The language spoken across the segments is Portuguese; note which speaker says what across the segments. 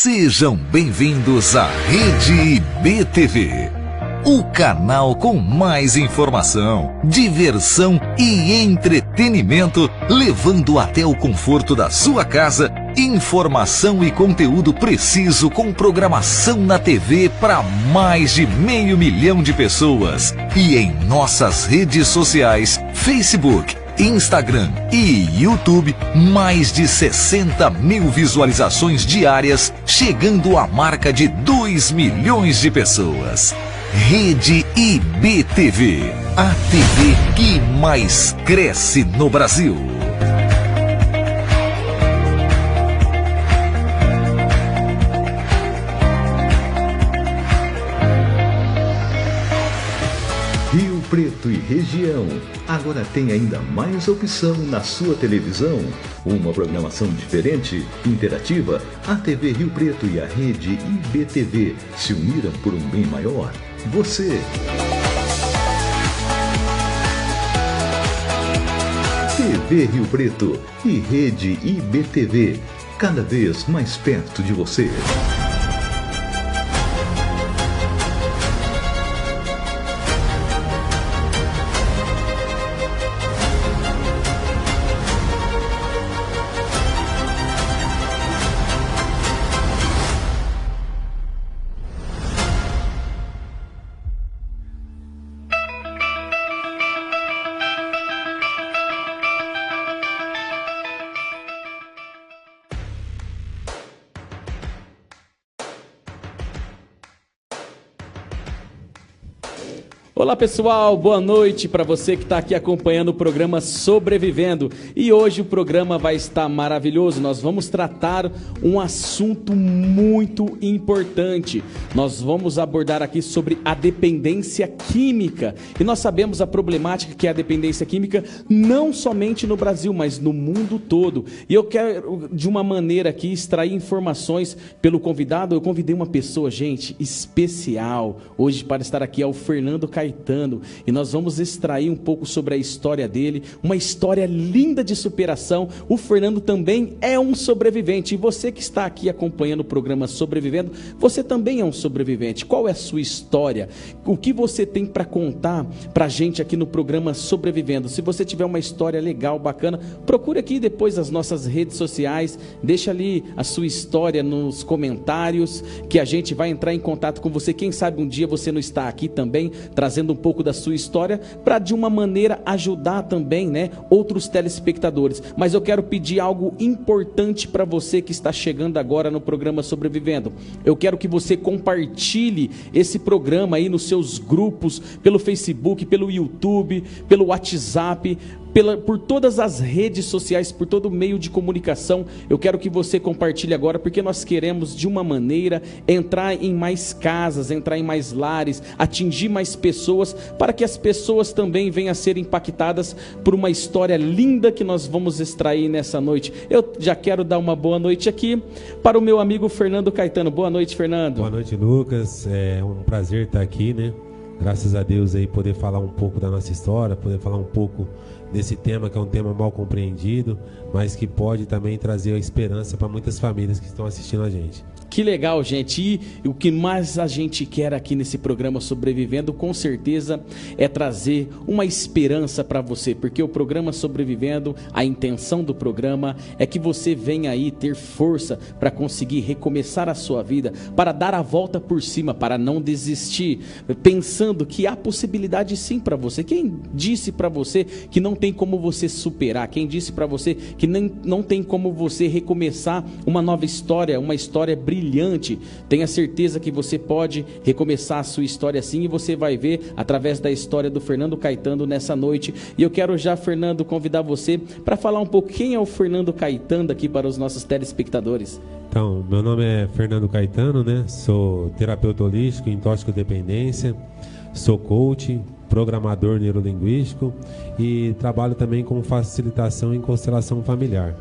Speaker 1: Sejam bem-vindos à Rede IBTV, o canal com mais informação, diversão e entretenimento, levando até o conforto da sua casa informação e conteúdo preciso com programação na TV para mais de 500 mil de pessoas e em nossas redes sociais, Facebook, Instagram e YouTube, mais de 60 mil visualizações diárias, chegando à marca de 2 milhões de pessoas. Rede IBTV, a TV que mais cresce no Brasil.
Speaker 2: Rio Preto e região, agora tem ainda mais opção na sua televisão. Uma programação diferente, interativa. A TV Rio Preto e a Rede IBTV se uniram por um bem maior. Você. TV Rio Preto e Rede IBTV, cada vez mais perto de você.
Speaker 3: Olá pessoal, boa noite para você que está aqui acompanhando o programa Sobrevivendo. E hoje o programa vai estar maravilhoso, nós vamos tratar um assunto muito importante. Nós vamos abordar aqui sobre a dependência química. E nós sabemos a problemática que é a dependência química, não somente no Brasil, mas no mundo todo. E eu quero, de uma maneira aqui, extrair informações pelo convidado. Eu convidei uma pessoa, gente, especial, hoje para estar aqui, é o Fernando Caetano. E nós vamos extrair um pouco sobre a história dele, uma história linda de superação. O Fernando também é um sobrevivente, e você que está aqui acompanhando o programa Sobrevivendo, você também é um sobrevivente. Qual é a sua história? O que você tem para contar para a gente aqui no programa Sobrevivendo? Se você tiver uma história legal, bacana, procure aqui depois as nossas redes sociais, deixa ali a sua história nos comentários, que a gente vai entrar em contato com você. Quem sabe um dia você não está aqui também, trazendo um pouco da sua história, para de uma maneira ajudar também, né, outros telespectadores. Mas eu quero pedir algo importante para você que está chegando agora no programa Sobrevivendo. Eu quero que você compartilhe esse programa aí nos seus grupos, pelo Facebook, pelo YouTube, pelo WhatsApp, por todas as redes sociais, por todo meio de comunicação. Eu quero que você compartilhe agora, porque nós queremos de uma maneira entrar em mais casas, entrar em mais lares, atingir mais pessoas, para que as pessoas também venham a ser impactadas por uma história linda que nós vamos extrair nessa noite. Eu já quero dar uma boa noite aqui para o meu amigo Fernando Caetano. Boa noite, Fernando.
Speaker 4: Boa noite, Lucas. É um prazer estar aqui, né? Graças a Deus aí, poder falar um pouco da nossa história, poder falar um pouco desse tema, que é um tema mal compreendido, mas que pode também trazer a esperança para muitas famílias que estão assistindo a gente.
Speaker 3: Que legal, gente. E o que mais a gente quer aqui nesse programa Sobrevivendo, com certeza, é trazer uma esperança para você, porque o programa Sobrevivendo, a intenção do programa é que você venha aí ter força para conseguir recomeçar a sua vida, para dar a volta por cima, para não desistir, pensando que há possibilidade sim para você. Quem disse para você que não tem como você superar? Quem disse para você que não tem como você recomeçar uma nova história, uma história brilhante? Tenha certeza que você pode recomeçar a sua história assim, e você vai ver através da história do Fernando Caetano nessa noite. E eu quero já, Fernando, convidar você para falar um pouco quem é o Fernando Caetano aqui para os nossos telespectadores.
Speaker 4: Então, meu nome é Fernando Caetano, né? Sou terapeuta holístico em toxicodependência, sou coach, programador neurolinguístico e trabalho também com facilitação em constelação familiar.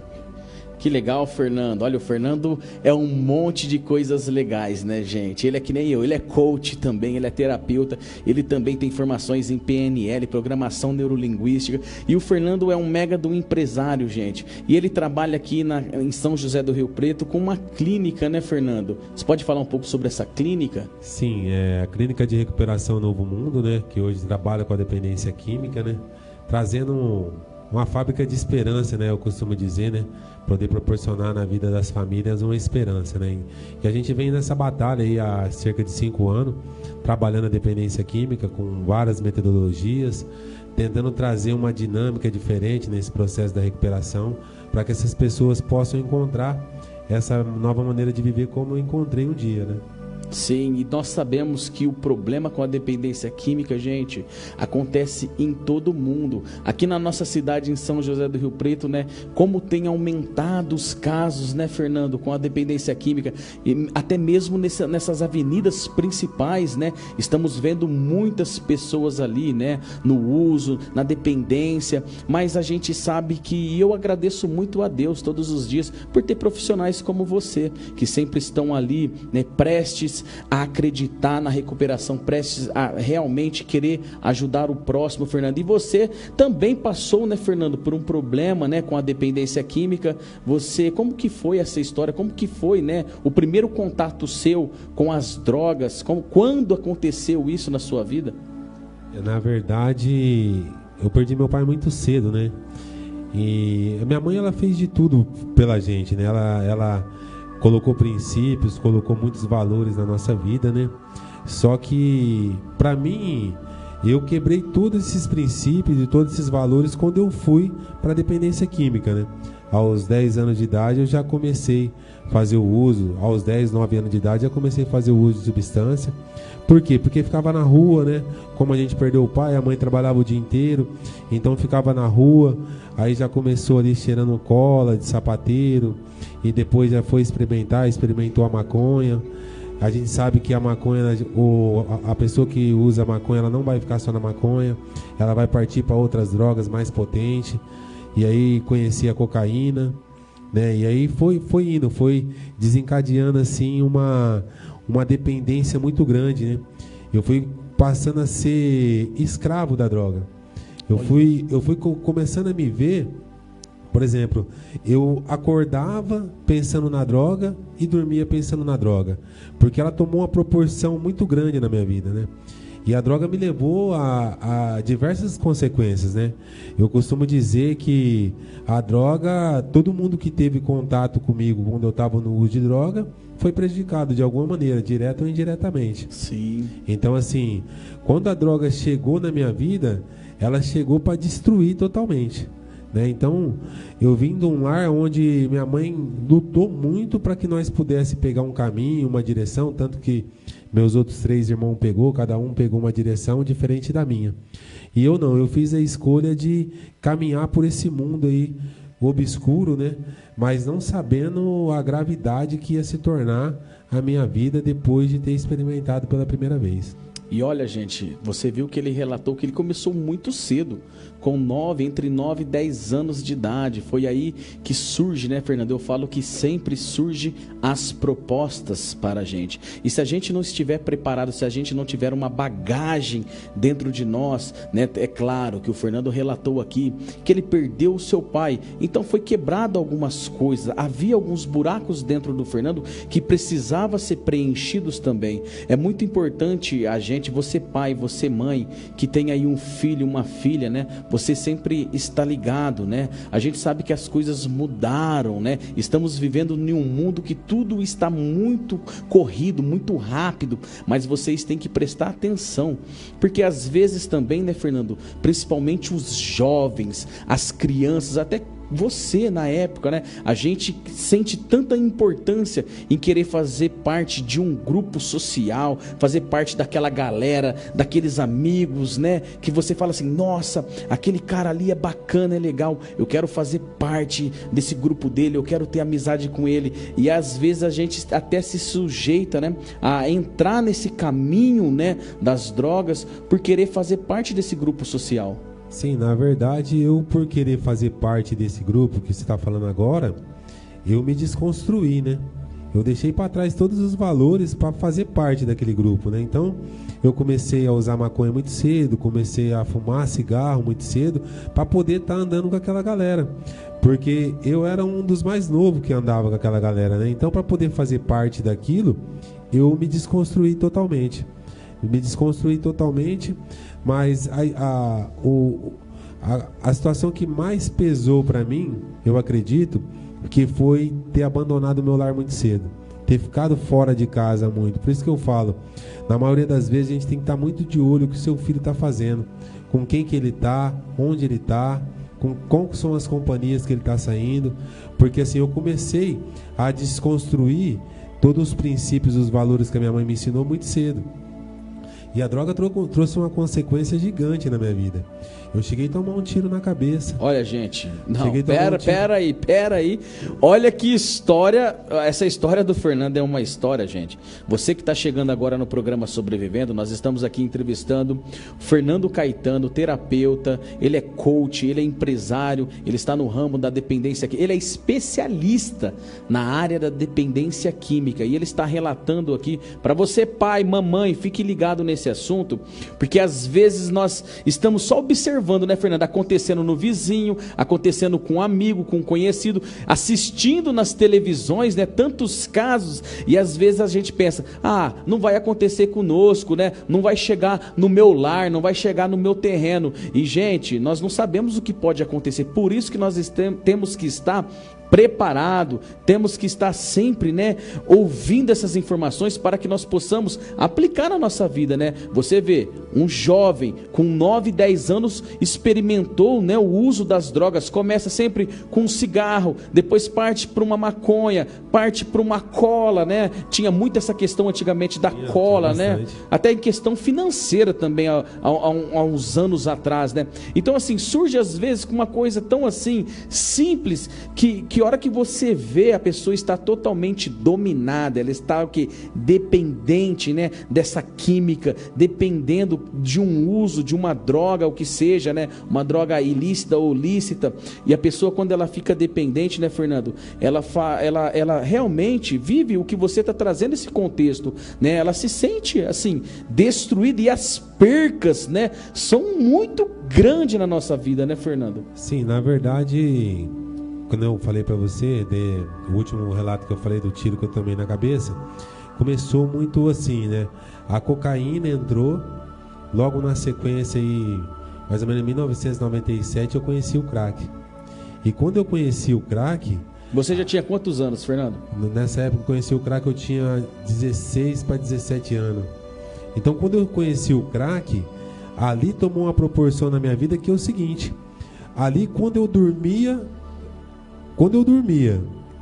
Speaker 3: Que legal, Fernando. Olha, o Fernando é um monte de coisas legais, né, gente? Ele é que nem eu, ele é coach também, ele é terapeuta, ele também tem formações em PNL, Programação Neurolinguística, e o Fernando é um mega do empresário, gente. E ele trabalha aqui em São José do Rio Preto com uma clínica, né, Fernando? Você pode falar um pouco sobre essa clínica?
Speaker 4: Sim, é a Clínica de Recuperação Novo Mundo, né, que hoje trabalha com a dependência química, né, trazendo uma fábrica de esperança, né, eu costumo dizer, né, poder proporcionar na vida das famílias uma esperança, né, e a gente vem nessa batalha aí há cerca de 5 anos, trabalhando a dependência química com várias metodologias, tentando trazer uma dinâmica diferente nesse processo da recuperação, para que essas pessoas possam encontrar essa nova maneira de viver como eu encontrei um dia, né.
Speaker 3: Sim, e nós sabemos que o problema com a dependência química, gente, acontece em todo mundo. Aqui na nossa cidade, em São José do Rio Preto, né, como tem aumentado os casos, né, Fernando, com a dependência química, e até mesmo nessas avenidas principais, né, estamos vendo muitas pessoas ali, né, no uso, na dependência, mas a gente sabe que eu agradeço muito a Deus todos os dias por ter profissionais como você, que sempre estão ali, né, prestes a acreditar na recuperação, prestes a realmente querer ajudar o próximo, Fernando. E você também passou, né, Fernando, por um problema, né, com a dependência química. Você, como que foi essa história? Como que foi, né, o primeiro contato seu com as drogas? Quando aconteceu isso na sua vida?
Speaker 4: Na verdade, eu perdi meu pai muito cedo, né? E a minha mãe, ela fez de tudo pela gente, né? Ela colocou princípios, colocou muitos valores na nossa vida, né? Só que, para mim, eu quebrei todos esses princípios e todos esses valores quando eu fui para a dependência química, né? Aos 10 anos de idade eu já comecei a fazer o uso, aos 10, 9 anos de idade eu comecei a fazer o uso de substância. Por quê? Porque ficava na rua, né? Como a gente perdeu o pai, a mãe trabalhava o dia inteiro, então ficava na rua, aí já começou ali cheirando cola de sapateiro, e depois já foi experimentou a maconha. A gente sabe que a maconha, a pessoa que usa a maconha, ela não vai ficar só na maconha, ela vai partir para outras drogas mais potentes. E aí conheci a cocaína, né? E aí foi desencadeando assim uma dependência muito grande, né? Eu fui passando a ser escravo da droga. Eu fui começando a me ver, por exemplo, eu acordava pensando na droga e dormia pensando na droga, porque ela tomou uma proporção muito grande na minha vida, né? E a droga me levou a diversas consequências, né? Eu costumo dizer que a droga, todo mundo que teve contato comigo quando eu estava no uso de droga, foi prejudicado de alguma maneira, direta ou indiretamente.
Speaker 3: Sim.
Speaker 4: Então, assim, quando a droga chegou na minha vida, ela chegou para destruir totalmente, né? Então, eu vim de um lar onde minha mãe lutou muito para que nós pudéssemos pegar um caminho, uma direção, tanto que meus outros 3 irmãos cada um pegou uma direção diferente da minha. E eu não, eu fiz a escolha de caminhar por esse mundo aí obscuro, né? Mas não sabendo a gravidade que ia se tornar a minha vida depois de ter experimentado pela primeira vez.
Speaker 3: E olha, gente, você viu que ele relatou que ele começou muito cedo, com entre 9 e 10 anos de idade. Foi aí que surge, né, Fernando? Eu falo que sempre surge as propostas para a gente. E se a gente não estiver preparado, se a gente não tiver uma bagagem dentro de nós, né? É claro que o Fernando relatou aqui que ele perdeu o seu pai. Então foi quebrado algumas coisas. Havia alguns buracos dentro do Fernando que precisava ser preenchidos também. É muito importante a gente, você pai, você mãe, que tem aí um filho, uma filha, né? Você sempre está ligado, né? A gente sabe que as coisas mudaram, né? Estamos vivendo em um mundo que tudo está muito corrido, muito rápido, mas vocês têm que prestar atenção, porque às vezes também, né, Fernando? Principalmente os jovens, as crianças, até você na época, né? A gente sente tanta importância em querer fazer parte de um grupo social, fazer parte daquela galera, daqueles amigos, né? Que você fala assim, nossa, aquele cara ali é bacana, é legal, eu quero fazer parte desse grupo dele, eu quero ter amizade com ele. E às vezes a gente até se sujeita, né, a entrar nesse caminho, né, das drogas por querer fazer parte desse grupo social.
Speaker 4: Sim, na verdade, eu por querer fazer parte desse grupo que você está falando agora, eu me desconstruí, né? Eu deixei para trás todos os valores para fazer parte daquele grupo, né? Então, eu comecei a usar maconha muito cedo, comecei a fumar cigarro muito cedo, para poder estar andando com aquela galera. Porque eu era um dos mais novos que andava com aquela galera, né? Então, para poder fazer parte daquilo, eu me desconstruí totalmente. Mas a situação que mais pesou para mim, eu acredito, que foi ter abandonado o meu lar muito cedo, ter ficado fora de casa muito. Por isso que eu falo, na maioria das vezes a gente tem que estar muito de olho o que o seu filho está fazendo, com quem que ele está, onde ele está, com são as companhias que ele está saindo, porque assim, eu comecei a desconstruir todos os princípios, os valores que a minha mãe me ensinou muito cedo. E a droga trouxe uma consequência gigante na minha vida. Eu cheguei a tomar um tiro na cabeça.
Speaker 3: Olha, gente, não, pera aí. Olha que história, essa história do Fernando é uma história, gente. Você que está chegando agora no programa Sobrevivendo, nós estamos aqui entrevistando Fernando Caetano, terapeuta, ele é coach, ele é empresário, ele está no ramo da dependência, ele é especialista na área da dependência química e ele está relatando aqui para você, pai, mamãe, fique ligado nesse assunto, porque às vezes nós estamos só observando, né, Fernando, acontecendo no vizinho, acontecendo com um amigo, com um conhecido, assistindo nas televisões, né, tantos casos, e às vezes a gente pensa, não vai acontecer conosco, né, não vai chegar no meu lar, não vai chegar no meu terreno, e gente, nós não sabemos o que pode acontecer, por isso que nós temos que estar preparado, temos que estar sempre, né, ouvindo essas informações para que nós possamos aplicar na nossa vida, né? Você vê, um jovem com 9, 10 anos experimentou, né, o uso das drogas, começa sempre com um cigarro, depois parte para uma maconha, parte para uma cola, né? Tinha muito essa questão antigamente da cola, né? Até em questão financeira também, há uns anos atrás, né? Então assim, surge às vezes com uma coisa tão assim, simples, que a hora que você vê, a pessoa está totalmente dominada, ela está dependente, né, dessa química, dependendo de um uso, de uma droga, o que seja, né, uma droga ilícita ou lícita, e a pessoa quando ela fica dependente, né, Fernando, ela realmente vive o que você está trazendo esse contexto, né, ela se sente assim, destruída, e as percas, né, são muito grandes na nossa vida, né, Fernando?
Speaker 4: Sim, na verdade, quando eu falei para você, o último relato que eu falei do tiro que eu tomei na cabeça, começou muito assim, né? A cocaína entrou, logo na sequência aí, mais ou menos em 1997, eu conheci o crack. E quando eu conheci o crack...
Speaker 3: Você já tinha quantos anos, Fernando?
Speaker 4: Nessa época que eu conheci o crack, eu tinha 16 para 17 anos. Então, quando eu conheci o crack, ali tomou uma proporção na minha vida que é o seguinte, ali quando eu dormia,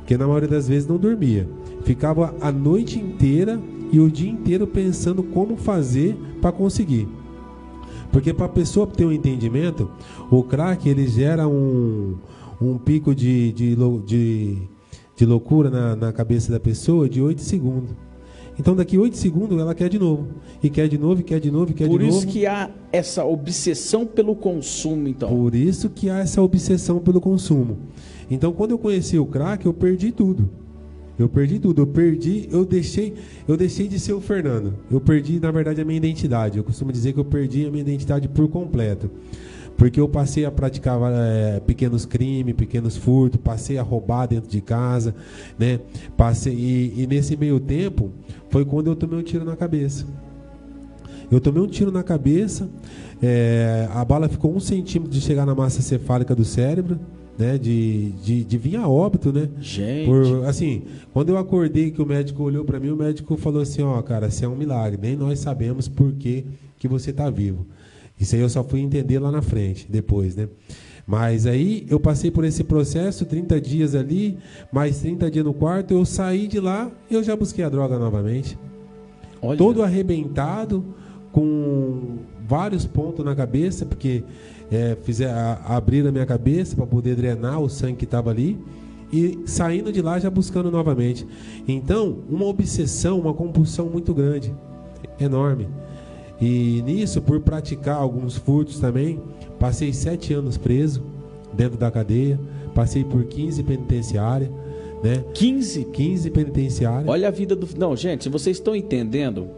Speaker 4: que na maioria das vezes não dormia, ficava a noite inteira e o dia inteiro pensando como fazer para conseguir. Porque para a pessoa ter um entendimento, o crack ele gera um pico de loucura na cabeça da pessoa de 8 segundos. Então daqui 8 segundos ela quer de novo. E quer de novo, e quer de novo, e quer de novo.
Speaker 3: Por isso que há essa obsessão pelo consumo, então.
Speaker 4: Por isso que há essa obsessão pelo consumo. Então, quando eu conheci o crack, eu perdi tudo. Eu deixei de ser o Fernando. Eu perdi, na verdade, a minha identidade. Eu costumo dizer que eu perdi a minha identidade por completo. Porque eu passei a praticar pequenos crimes, pequenos furtos, passei a roubar dentro de casa, né? E nesse meio tempo, foi quando eu tomei um tiro na cabeça. Eu tomei um tiro na cabeça, a bala ficou 1 centímetro de chegar na massa cefálica do cérebro, né, de vir a óbito, né?
Speaker 3: Gente.
Speaker 4: Assim, quando eu acordei que o médico olhou para mim, o médico falou assim, cara, você é um milagre, nem nós sabemos por que você está vivo. Isso aí eu só fui entender lá na frente, depois, né? Mas aí eu passei por esse processo, 30 dias ali, mais 30 dias no quarto, eu saí de lá, eu já busquei a droga novamente. Olha. Todo arrebentado, com vários pontos na cabeça, porque abriram a minha cabeça para poder drenar o sangue que estava ali, e saindo de lá já buscando novamente. Então, uma obsessão, uma compulsão muito grande, enorme. E nisso, por praticar alguns furtos também, passei 7 anos preso dentro da cadeia, passei por 15 penitenciárias, né?
Speaker 3: 15
Speaker 4: penitenciárias.
Speaker 3: Olha a vida do... Não, gente, vocês estão entendendo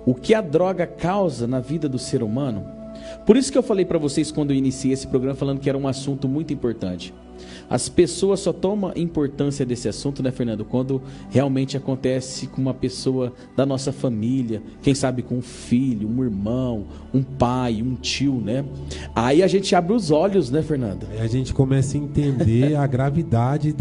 Speaker 3: o que a droga causa na vida do ser humano? Por isso que eu falei para vocês quando eu iniciei esse programa falando que era um assunto muito importante. As pessoas só tomam importância desse assunto, né, Fernando, quando realmente acontece com uma pessoa da nossa família, quem sabe com um filho, um irmão, um pai, um tio, né? Aí a gente abre os olhos, né, Fernando?
Speaker 4: Aí a gente começa a entender a gravidade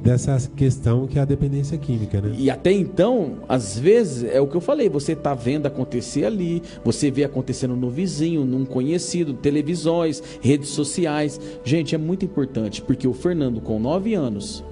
Speaker 4: dessa questão que é a dependência química, né?
Speaker 3: E até então, às vezes, é o que eu falei, você tá vendo acontecer ali, você vê acontecendo no vizinho, num conhecido, televisões, redes sociais. Gente, é muito importante, porque o Fernando, com 9 anos,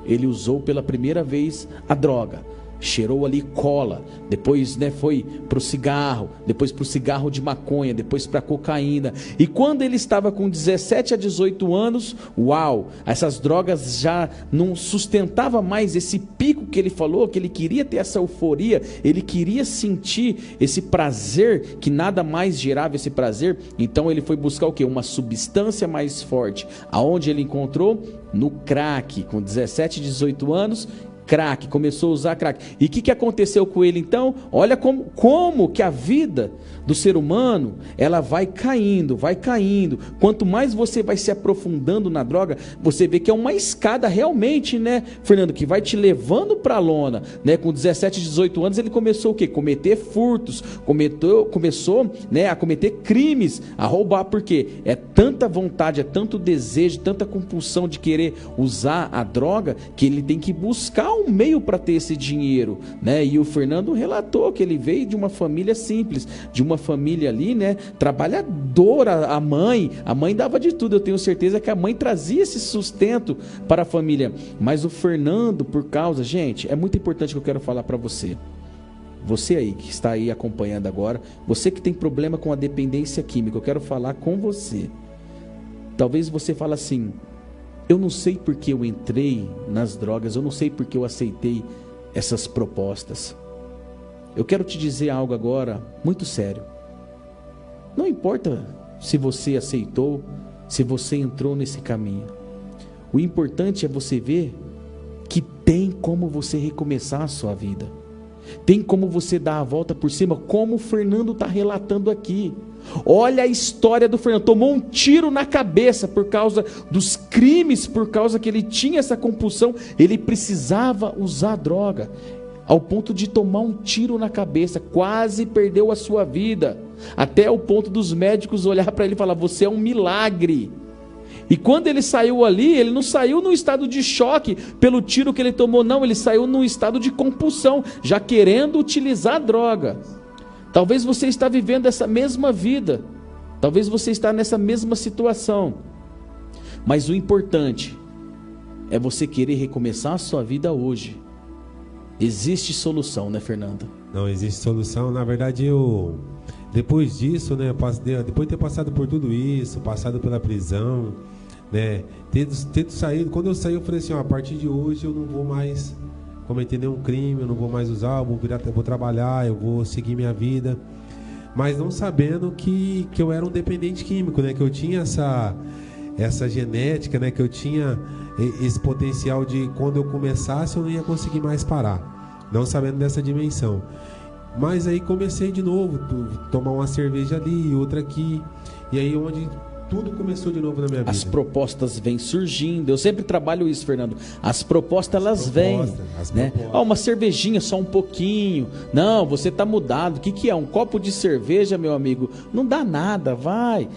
Speaker 3: ele usou pela primeira vez a droga. Cheirou ali cola, depois, né, foi pro cigarro, depois pro cigarro de maconha, depois pra cocaína. E quando ele estava com 17 a 18 anos, uau, essas drogas já não sustentava mais esse pico que ele falou, que ele queria ter essa euforia, ele queria sentir esse prazer, que nada mais gerava esse prazer. Então ele foi buscar o quê? Uma substância mais forte. Aonde ele encontrou? No crack, com 17, 18 anos, crack, começou a usar crack. E o que aconteceu com ele então? Olha como que a vida do ser humano, ela vai caindo. Quanto mais você vai se aprofundando na droga, você vê que é uma escada realmente, né, Fernando, que vai te levando para a lona, né? Com 17, 18 anos ele começou o quê? Cometer furtos, começou, né, a cometer crimes, a roubar, porque é tanta vontade, é tanto desejo, tanta compulsão de querer usar a droga, que ele tem que buscar um meio para ter esse dinheiro, né? E o Fernando relatou que ele veio de uma família simples, de uma família ali, né, trabalhadora. A mãe dava de tudo. Eu tenho certeza que a mãe trazia esse sustento para a família. Mas o Fernando, por causa, gente, é muito importante que eu quero falar para você. Você aí que está aí acompanhando agora, você que tem problema com a dependência química, eu quero falar com você. Talvez você fale assim: eu não sei porque eu entrei nas drogas, eu não sei porque eu aceitei essas propostas. Eu quero te dizer algo agora muito sério. Não importa se você aceitou, se você entrou nesse caminho. O importante é você ver que tem como você recomeçar a sua vida. Tem como você dar a volta por cima, como o Fernando está relatando aqui. Olha a história do Fernando. Tomou um tiro na cabeça por causa dos crimes, por causa que ele tinha essa compulsão. Ele precisava usar droga, ao ponto de tomar um tiro na cabeça, quase perdeu a sua vida, até o ponto dos médicos olhar para ele e falar: você é um milagre. E quando ele saiu ali, ele não saiu num estado de choque pelo tiro que ele tomou, não, ele saiu num estado de compulsão, já querendo utilizar a droga. Talvez você está vivendo essa mesma vida, talvez você está nessa mesma situação, mas o importante é você querer recomeçar a sua vida hoje. Existe solução, né, Fernando?
Speaker 4: Não existe solução. Na verdade, depois disso, né, depois de ter passado por tudo isso, passado pela prisão, né, ter saído, quando eu saí, eu falei assim: ó, a partir de hoje eu não vou mais cometer nenhum crime, eu não vou mais usar, eu vou trabalhar, eu vou seguir minha vida. Mas não sabendo que eu era um dependente químico, né, que eu tinha essa genética, né, que eu tinha esse potencial de, quando eu começasse, eu não ia conseguir mais parar, não sabendo dessa dimensão. Mas aí comecei de novo, tomar uma cerveja ali, outra aqui, e aí onde tudo começou de novo na minha vida.
Speaker 3: As propostas vêm surgindo. Eu sempre trabalho isso, Fernando. As propostas, elas vêm, né? Uma cervejinha, só um pouquinho. Não, você está mudado. O que é? Um copo de cerveja, meu amigo? Não dá nada, vai.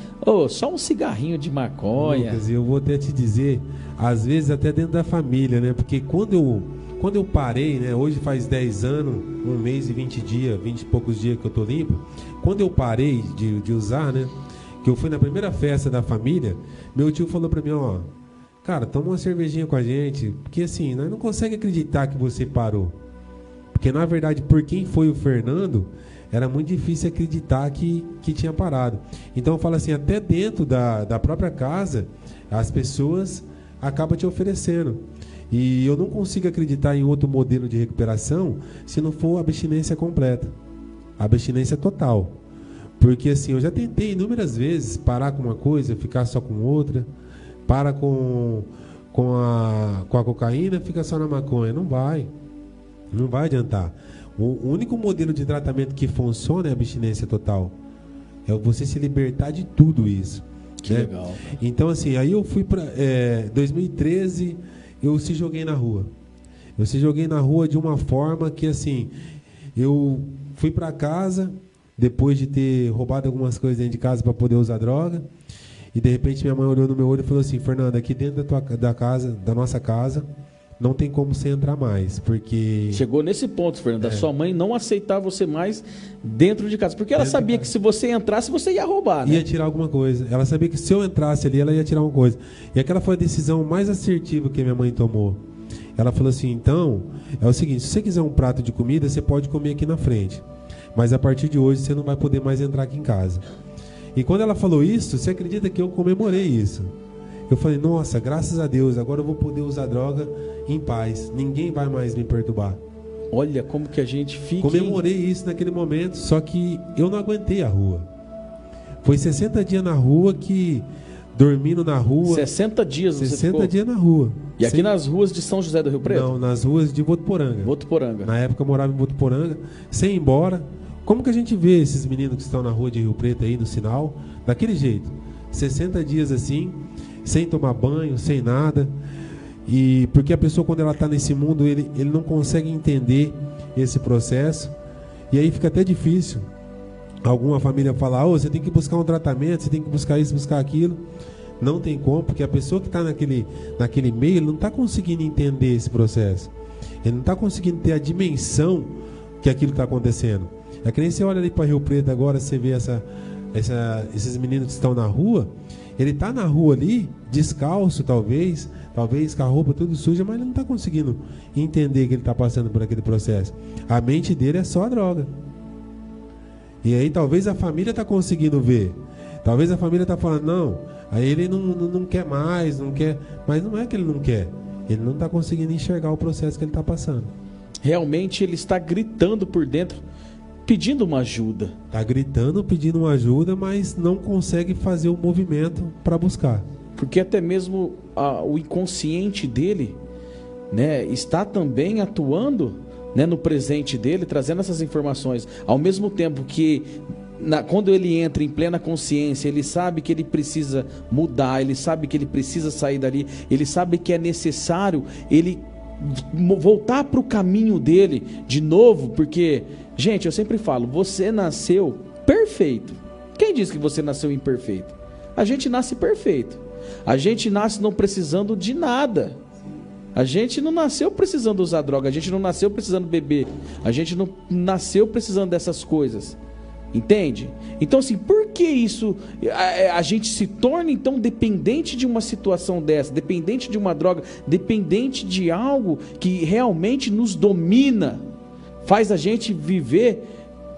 Speaker 3: Só um cigarrinho de maconha.
Speaker 4: Lucas, eu vou até te dizer, às vezes até dentro da família, né? Porque quando eu parei, né? Hoje faz 10 anos, 1 mês e 20 dias, 20 e poucos dias que eu tô limpo. Quando eu parei de usar, né? Que eu fui na primeira festa da família, meu tio falou pra mim: ó, cara, toma uma cervejinha com a gente, porque assim, nós não conseguimos acreditar que você parou. Porque na verdade, por quem foi o Fernando, era muito difícil acreditar que tinha parado. Então eu falo assim, até dentro da própria casa, as pessoas acabam te oferecendo. E eu não consigo acreditar em outro modelo de recuperação se não for a abstinência completa, a abstinência total. Porque assim, eu já tentei inúmeras vezes parar com uma coisa, ficar só com outra, para com com a cocaína, fica só na maconha. Não vai adiantar. O único modelo de tratamento que funciona é a abstinência total. É você se libertar de tudo isso.
Speaker 3: Que legal.
Speaker 4: Então, assim, aí eu fui para 2013, eu se joguei na rua. Eu se joguei na rua de uma forma que, assim, eu fui para casa, depois de ter roubado algumas coisas dentro de casa para poder usar droga, e de repente minha mãe olhou no meu olho e falou assim: Fernando, aqui dentro da nossa casa, não tem como você entrar mais, porque...
Speaker 3: Chegou nesse ponto, Fernando, a sua mãe não aceitar você mais dentro de casa, porque ela sabia que se você entrasse, você ia roubar, né?
Speaker 4: Ia tirar alguma coisa. Ela sabia que se eu entrasse ali, ela ia tirar uma coisa. E aquela foi a decisão mais assertiva que minha mãe tomou. Ela falou assim: então, é o seguinte, se você quiser um prato de comida, você pode comer aqui na frente, mas a partir de hoje você não vai poder mais entrar aqui em casa. E quando ela falou isso, você acredita que eu comemorei isso? Eu falei: nossa, graças a Deus, agora eu vou poder usar droga em paz, ninguém vai mais me perturbar.
Speaker 3: Olha como que a gente fica...
Speaker 4: Comemorei isso naquele momento, só que eu não aguentei a rua. Foi 60 dias na rua, dormindo na rua.
Speaker 3: 60 dias você
Speaker 4: 60
Speaker 3: ficou?
Speaker 4: dias na rua.
Speaker 3: E aqui nas ruas de São José do Rio Preto?
Speaker 4: Não, nas ruas de Votuporanga.
Speaker 3: Votuporanga.
Speaker 4: Na época eu morava em Votuporanga, sem ir embora. Como que a gente vê esses meninos que estão na rua de Rio Preto aí, no sinal? Daquele jeito. 60 dias assim, sem tomar banho, sem nada. E porque a pessoa, quando ela está nesse mundo, ele não consegue entender esse processo. E aí fica até difícil. Alguma família fala: você tem que buscar um tratamento, você tem que buscar isso, buscar aquilo. Não tem como, porque a pessoa que está naquele meio, ele não está conseguindo entender esse processo. Ele não está conseguindo ter a dimensão que aquilo está acontecendo. É que nem você olha ali para Rio Preto agora, você vê esses meninos que estão na rua. Ele está na rua ali, descalço talvez com a roupa tudo suja, mas ele não está conseguindo entender que ele está passando por aquele processo. A mente dele é só a droga. E aí talvez a família está conseguindo ver. Talvez a família está falando: não, aí ele não quer mais, não quer. Mas não é que ele não quer. Ele não está conseguindo enxergar o processo que ele está passando.
Speaker 3: Realmente ele está gritando por dentro, pedindo uma ajuda.
Speaker 4: Está gritando, pedindo uma ajuda, mas não consegue fazer o movimento para buscar.
Speaker 3: Porque até mesmo o inconsciente dele, né, está também atuando, né, no presente dele, trazendo essas informações. Ao mesmo tempo que, quando ele entra em plena consciência, ele sabe que ele precisa mudar, ele sabe que ele precisa sair dali, ele sabe que é necessário ele voltar para o caminho dele de novo, porque, gente, eu sempre falo, você nasceu perfeito. Quem disse que você nasceu imperfeito? A gente nasce perfeito. A gente nasce não precisando de nada. A gente não nasceu precisando usar droga, a gente não nasceu precisando beber, a gente não nasceu precisando dessas coisas. Entende? Então, assim, por que isso a gente se torna então dependente de uma situação dessa, dependente de uma droga, dependente de algo que realmente nos domina, faz a gente viver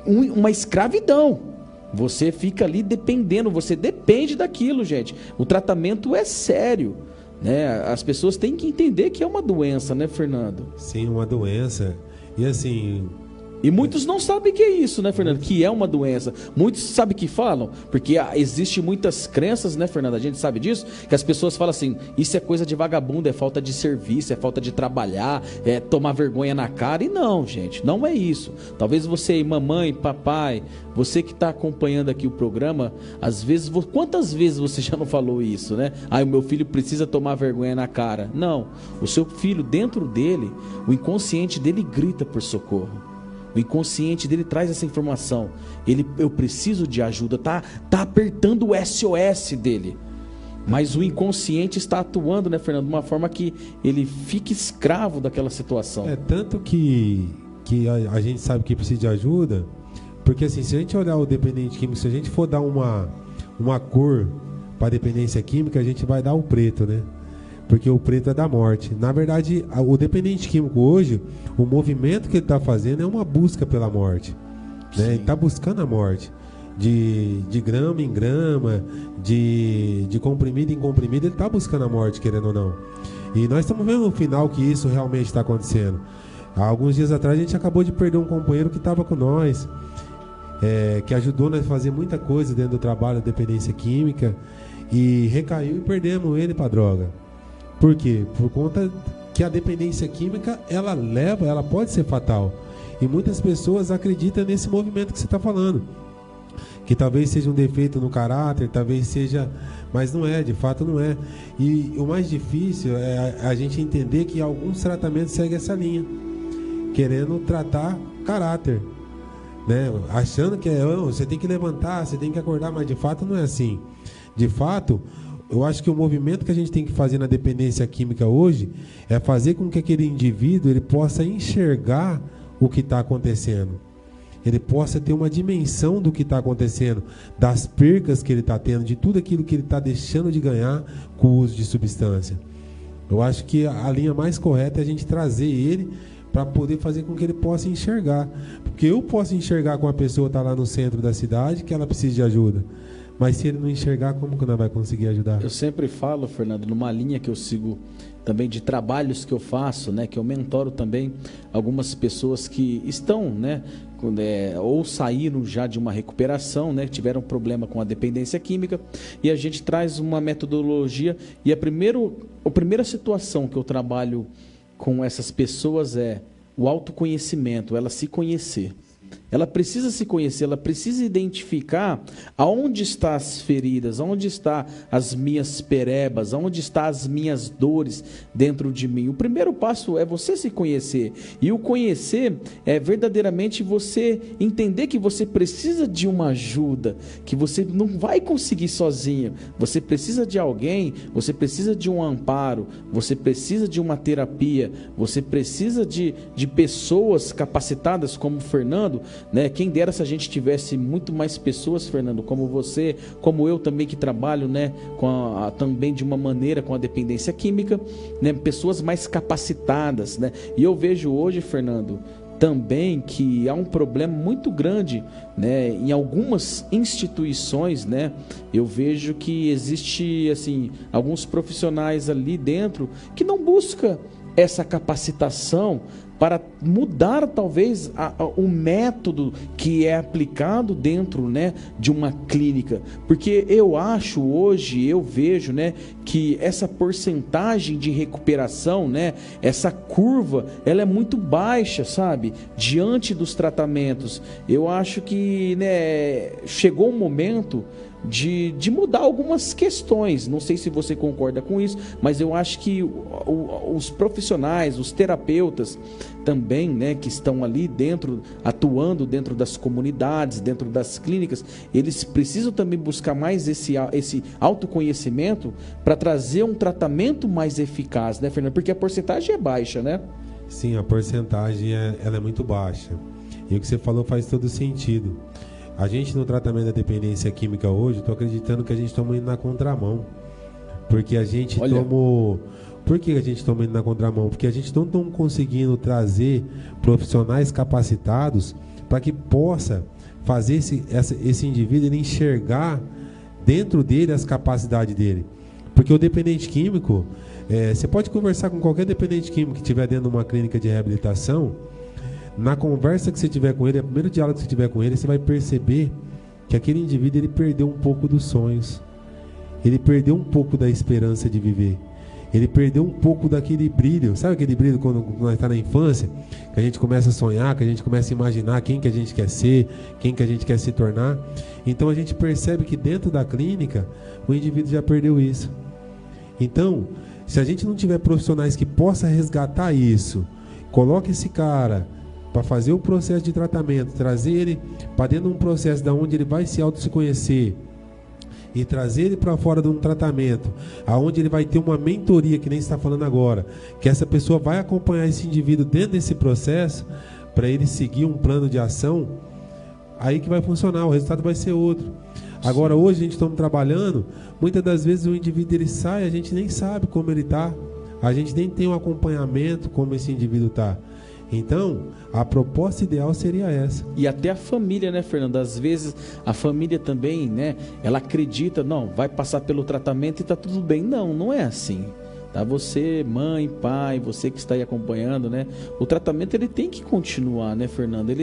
Speaker 3: uma escravidão. Você fica ali dependendo, você depende daquilo, gente. O tratamento é sério, né? As pessoas têm que entender que é uma doença, né, Fernando?
Speaker 4: Sim, uma doença. E assim...
Speaker 3: E muitos não sabem que é isso, né, Fernando? Que é uma doença. Muitos sabem que falam, porque existe muitas crenças, né, Fernando? A gente sabe disso, que as pessoas falam assim: isso é coisa de vagabundo, é falta de serviço, é falta de trabalhar, é tomar vergonha na cara. E não, gente, não é isso. Talvez você, mamãe, papai, você que está acompanhando aqui o programa, às vezes, quantas vezes você já não falou isso, né? Ah, o meu filho precisa tomar vergonha na cara. Não, o seu filho, dentro dele, o inconsciente dele grita por socorro. O inconsciente dele traz essa informação. Eu preciso de ajuda. Tá apertando o SOS dele. Mas o inconsciente está atuando, né, Fernando? De uma forma que ele fica escravo daquela situação.
Speaker 4: É tanto que a gente sabe que precisa de ajuda. Porque assim, se a gente olhar o dependente químico, se a gente for dar uma cor para a dependência química, a gente vai dar o preto, né? Porque o preto é da morte. Na verdade, o dependente químico hoje, o movimento que ele está fazendo é uma busca pela morte, né? Ele está buscando a morte. De grama em grama, de comprimido em comprimido, ele está buscando a morte, querendo ou não. E nós estamos vendo no final que isso realmente está acontecendo. Há alguns dias atrás a gente acabou de perder um companheiro que estava com nós, que ajudou nós a fazer muita coisa dentro do trabalho de dependência química, e recaiu e perdemos ele para droga. Por quê? Por conta que a dependência química, ela pode ser fatal. E muitas pessoas acreditam nesse movimento que você está falando. Que talvez seja um defeito no caráter, talvez seja... Mas não é, de fato não é. E o mais difícil é a gente entender que alguns tratamentos seguem essa linha. Querendo tratar caráter. Né? Achando que você tem que levantar, você tem que acordar, mas de fato não é assim. De fato... Eu acho que o movimento que a gente tem que fazer na dependência química hoje é fazer com que aquele indivíduo ele possa enxergar o que está acontecendo. Ele possa ter uma dimensão do que está acontecendo, das percas que ele está tendo, de tudo aquilo que ele está deixando de ganhar com o uso de substância. Eu acho que a linha mais correta é a gente trazer ele para poder fazer com que ele possa enxergar. Porque eu posso enxergar com a pessoa que está lá no centro da cidade que ela precisa de ajuda. Mas se ele não enxergar, como que nós vai conseguir ajudar?
Speaker 3: Eu sempre falo, Fernando, numa linha que eu sigo também de trabalhos que eu faço, né, que eu mentoro também algumas pessoas que estão, né, ou saíram já de uma recuperação, né, tiveram problema com a dependência química, e a gente traz uma metodologia, e a primeira situação que eu trabalho com essas pessoas é o autoconhecimento, ela se conhecer. Ela precisa se conhecer, ela precisa identificar aonde estão as feridas, aonde estão as minhas perebas, aonde estão as minhas dores dentro de mim. O primeiro passo é você se conhecer. E o conhecer é verdadeiramente você entender que você precisa de uma ajuda, que você não vai conseguir sozinho. Você precisa de alguém, você precisa de um amparo, você precisa de uma terapia, você precisa de pessoas capacitadas como o Fernando, né? Quem dera se a gente tivesse muito mais pessoas, Fernando, como você, como eu também que trabalho, né, também de uma maneira com a dependência química, né, pessoas mais capacitadas, né? E eu vejo hoje, Fernando, também que há um problema muito grande, né, em algumas instituições, né? Eu vejo que existe assim alguns profissionais ali dentro que não buscam essa capacitação para mudar talvez o método que é aplicado dentro, né, de uma clínica, porque eu acho hoje, eu vejo, né, que essa porcentagem de recuperação, né, essa curva, ela é muito baixa, sabe, diante dos tratamentos. Eu acho que, né, chegou um momento de mudar algumas questões. Não sei se você concorda com isso, mas eu acho que os profissionais, os terapeutas também, né, que estão ali dentro, atuando dentro das comunidades, dentro das clínicas, eles precisam também buscar mais esse autoconhecimento para trazer um tratamento mais eficaz, né, Fernando? Porque a porcentagem é baixa, né?
Speaker 4: Sim, a porcentagem ela é muito baixa. E o que você falou faz todo sentido. A gente no tratamento da dependência química hoje, estou acreditando que a gente está indo na contramão. Porque a gente tomou... Por que a gente está indo na contramão? Porque a gente não está conseguindo trazer profissionais capacitados para que possa fazer esse indivíduo ele enxergar dentro dele as capacidades dele. Porque o dependente químico, você pode conversar com qualquer dependente químico que estiver dentro de uma clínica de reabilitação. Na conversa que você tiver com ele, o primeiro diálogo que você tiver com ele, você vai perceber que aquele indivíduo ele perdeu um pouco dos sonhos. Ele perdeu um pouco da esperança de viver. Ele perdeu um pouco daquele brilho. Sabe aquele brilho quando nós está na infância? Que a gente começa a sonhar, que a gente começa a imaginar quem que a gente quer ser, quem que a gente quer se tornar. Então a gente percebe que dentro da clínica, o indivíduo já perdeu isso. Então, se a gente não tiver profissionais que possam resgatar isso, coloque esse cara para fazer o processo de tratamento, trazer ele para dentro de um processo da onde ele vai se conhecer e trazer ele para fora de um tratamento, aonde ele vai ter uma mentoria, que nem está falando agora, que essa pessoa vai acompanhar esse indivíduo dentro desse processo para ele seguir um plano de ação, aí que vai funcionar, o resultado vai ser outro. Agora hoje a gente está trabalhando, muitas das vezes o indivíduo ele sai, a gente nem sabe como ele está, a gente nem tem um acompanhamento como esse indivíduo está. Então, a proposta ideal seria essa.
Speaker 3: E até a família, né, Fernando? Às vezes a família também, né, ela acredita, não, vai passar pelo tratamento e tá tudo bem. Não, não é assim. tá? Você, mãe, pai, você que está aí acompanhando, né? O tratamento ele tem que continuar, né, Fernando?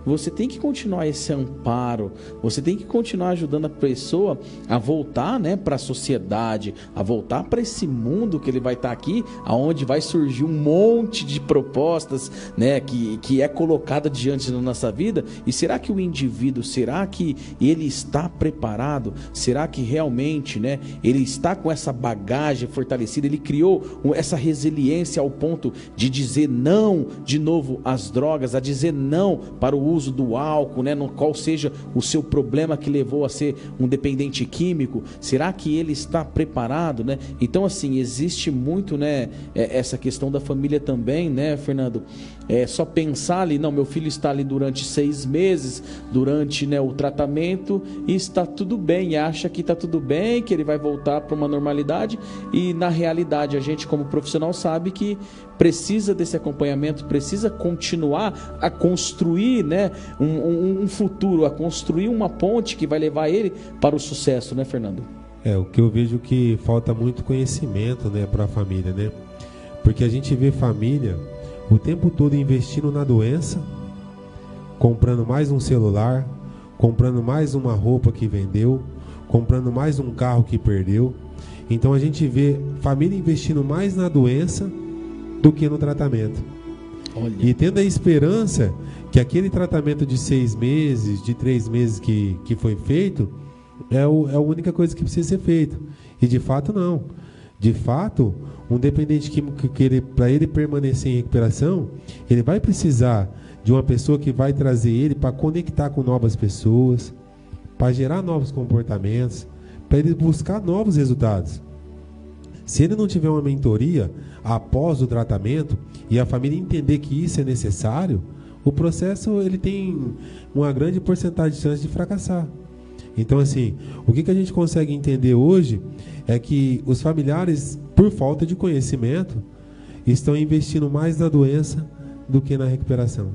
Speaker 3: Você tem que continuar esse amparo, você tem que continuar ajudando a pessoa a voltar, né, para a sociedade, a voltar para esse mundo que ele vai estar aqui, aonde vai surgir um monte de propostas, né, que é colocada diante da nossa vida. E será que o indivíduo, será que ele está preparado? Será que realmente, né, ele está com essa bagagem fortalecida? Ele criou essa resiliência ao ponto de dizer não de novo às drogas, a dizer não para o uso do álcool, né, no qual seja o seu problema que levou a ser um dependente químico? Será que ele está preparado, né? Então, assim, existe muito, né, essa questão da família também, né, Fernando? É só pensar ali, não, meu filho está ali durante 6 meses, durante, né, o tratamento, e está tudo bem, acha que está tudo bem, que ele vai voltar para uma normalidade, e na realidade a gente como profissional sabe que precisa desse acompanhamento, precisa continuar a construir, né, um futuro, a construir uma ponte que vai levar ele para o sucesso, né, Fernando?
Speaker 4: O que eu vejo que falta muito conhecimento, né, para a família, né? Porque a gente vê família o tempo todo investindo na doença, comprando mais um celular, comprando mais uma roupa que vendeu, comprando mais um carro que perdeu. Então a gente vê família investindo mais na doença do que no tratamento. Olha. E tendo a esperança que aquele tratamento de 6 meses, de 3 meses que foi feito, é a única coisa que precisa ser feito. E de fato não. De fato, um dependente químico, para ele permanecer em recuperação, ele vai precisar de uma pessoa que vai trazer ele para conectar com novas pessoas, para gerar novos comportamentos, para ele buscar novos resultados. Se ele não tiver uma mentoria após o tratamento e a família entender que isso é necessário, o processo ele tem uma grande porcentagem de chance de fracassar. Então, assim, o que a gente consegue entender hoje é que os familiares, por falta de conhecimento, estão investindo mais na doença do que na recuperação.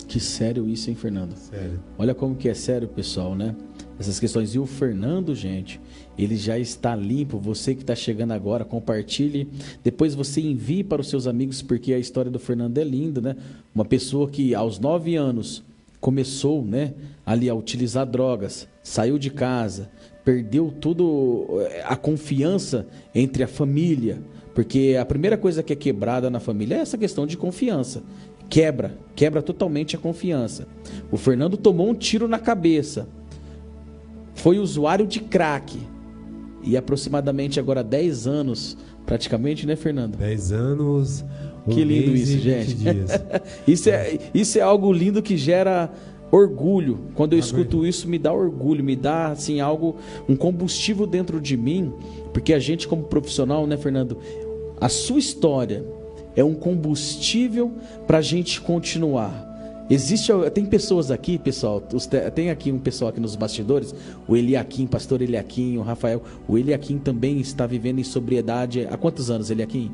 Speaker 3: Que sério isso, hein, Fernando?
Speaker 4: Sério.
Speaker 3: Olha como que é sério, pessoal, né? Essas questões. E o Fernando, gente, ele já está limpo. Você que está chegando agora, compartilhe. Depois você envie para os seus amigos, porque a história do Fernando é linda, né? Uma pessoa que aos 9 anos começou, né, ali a utilizar drogas, saiu de casa, perdeu tudo, a confiança entre a família, porque a primeira coisa que é quebrada na família é essa questão de confiança. Quebra totalmente a confiança. O Fernando tomou um tiro na cabeça, foi usuário de crack, e aproximadamente agora 10 anos, praticamente, né, Fernando?
Speaker 4: 10 anos,
Speaker 3: que lindo isso, gente. Isso é algo lindo que gera orgulho. Quando eu escuto isso, me dá orgulho, me dá assim algo, um combustível dentro de mim, porque a gente como profissional, né, Fernando, a sua história é um combustível para a gente continuar. Tem pessoas aqui, pessoal, tem aqui um pessoal aqui nos bastidores, o Eliakim, pastor Eliakim, o Rafael. O Eliakim também está vivendo em sobriedade. Há quantos anos, Eliakim?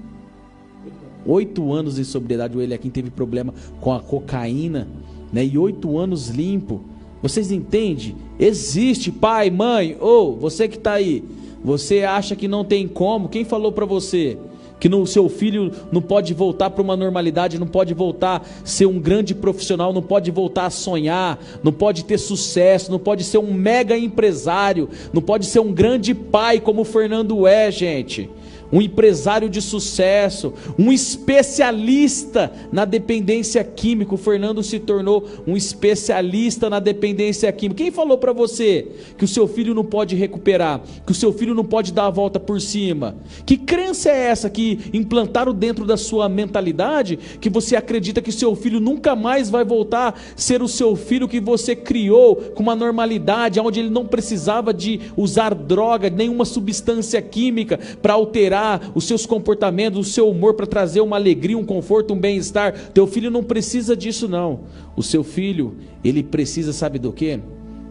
Speaker 3: 8 anos de sobriedade. O Eliakim teve problema com a cocaína, né? E 8 anos limpo. Vocês entendem? Existe, pai, mãe, você que está aí, você acha que não tem como? Quem falou para você que o seu filho não pode voltar para uma normalidade, não pode voltar a ser um grande profissional, não pode voltar a sonhar, não pode ter sucesso, não pode ser um mega empresário, não pode ser um grande pai como o Fernando é, gente? Um empresário de sucesso, um especialista na dependência química. O Fernando se tornou um especialista na dependência química. Quem falou para você que o seu filho não pode recuperar, que o seu filho não pode dar a volta por cima? Que crença é essa que implantaram dentro da sua mentalidade, que você acredita que o seu filho nunca mais vai voltar a ser o seu filho que você criou com uma normalidade, onde ele não precisava de usar droga, nenhuma substância química para alterar os seus comportamentos, o seu humor, para trazer uma alegria, um conforto, um bem-estar? Teu filho não precisa disso, não. O seu filho, ele precisa, sabe do quê?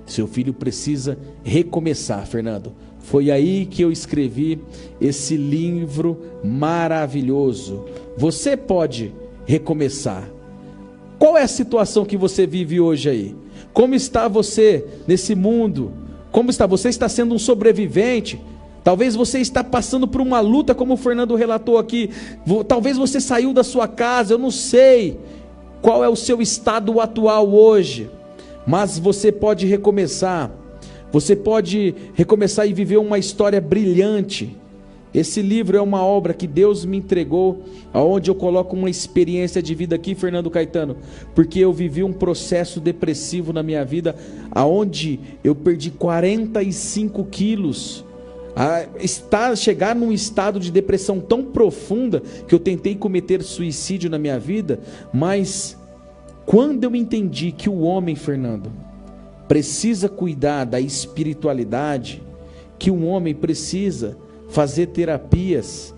Speaker 3: Seu filho precisa recomeçar, Fernando. Foi aí que eu escrevi esse livro maravilhoso. Você pode recomeçar. Qual é a situação que você vive hoje aí? Como está você nesse mundo? Como está? Você está sendo um sobrevivente? Talvez você está passando por uma luta, como o Fernando relatou aqui. Talvez você saiu da sua casa, eu não sei qual é o seu estado atual hoje, mas você pode recomeçar. Você pode recomeçar e viver uma história brilhante. Esse livro é uma obra que Deus me entregou, onde eu coloco uma experiência de vida aqui, Fernando Caetano, porque eu vivi um processo depressivo na minha vida, aonde eu perdi 45 quilos, chegar num estado de depressão tão profunda, que eu tentei cometer suicídio na minha vida. Mas quando eu entendi que o homem, Fernando, precisa cuidar da espiritualidade, que o homem precisa fazer terapias.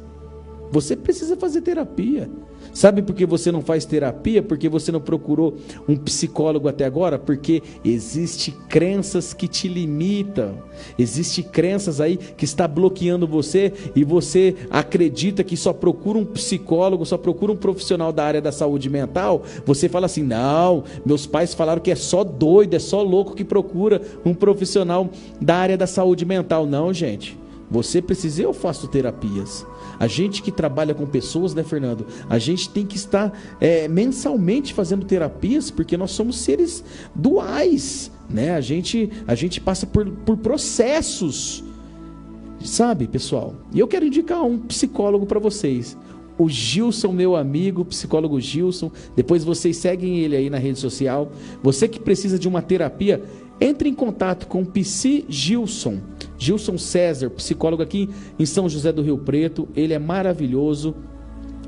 Speaker 3: Você precisa fazer terapia. Sabe por que você não faz terapia? Porque você não procurou um psicólogo até agora? Porque existem crenças que te limitam. Existem crenças aí que está bloqueando você, e você acredita que só procura um psicólogo, só procura um profissional da área da saúde mental. Você fala assim: não, meus pais falaram que é só doido, é só louco que procura um profissional da área da saúde mental. Não, gente. Você precisa, eu faço terapias. A gente que trabalha com pessoas, né, Fernando? A gente tem que estar mensalmente fazendo terapias, porque nós somos seres duais, né? A gente passa por processos, sabe, pessoal? E eu quero indicar um psicólogo para vocês. O Gilson, meu amigo, psicólogo Gilson. Depois vocês seguem ele aí na rede social. Você que precisa de uma terapia, entre em contato com o Psi Gilson César, psicólogo aqui em São José do Rio Preto. Ele é maravilhoso,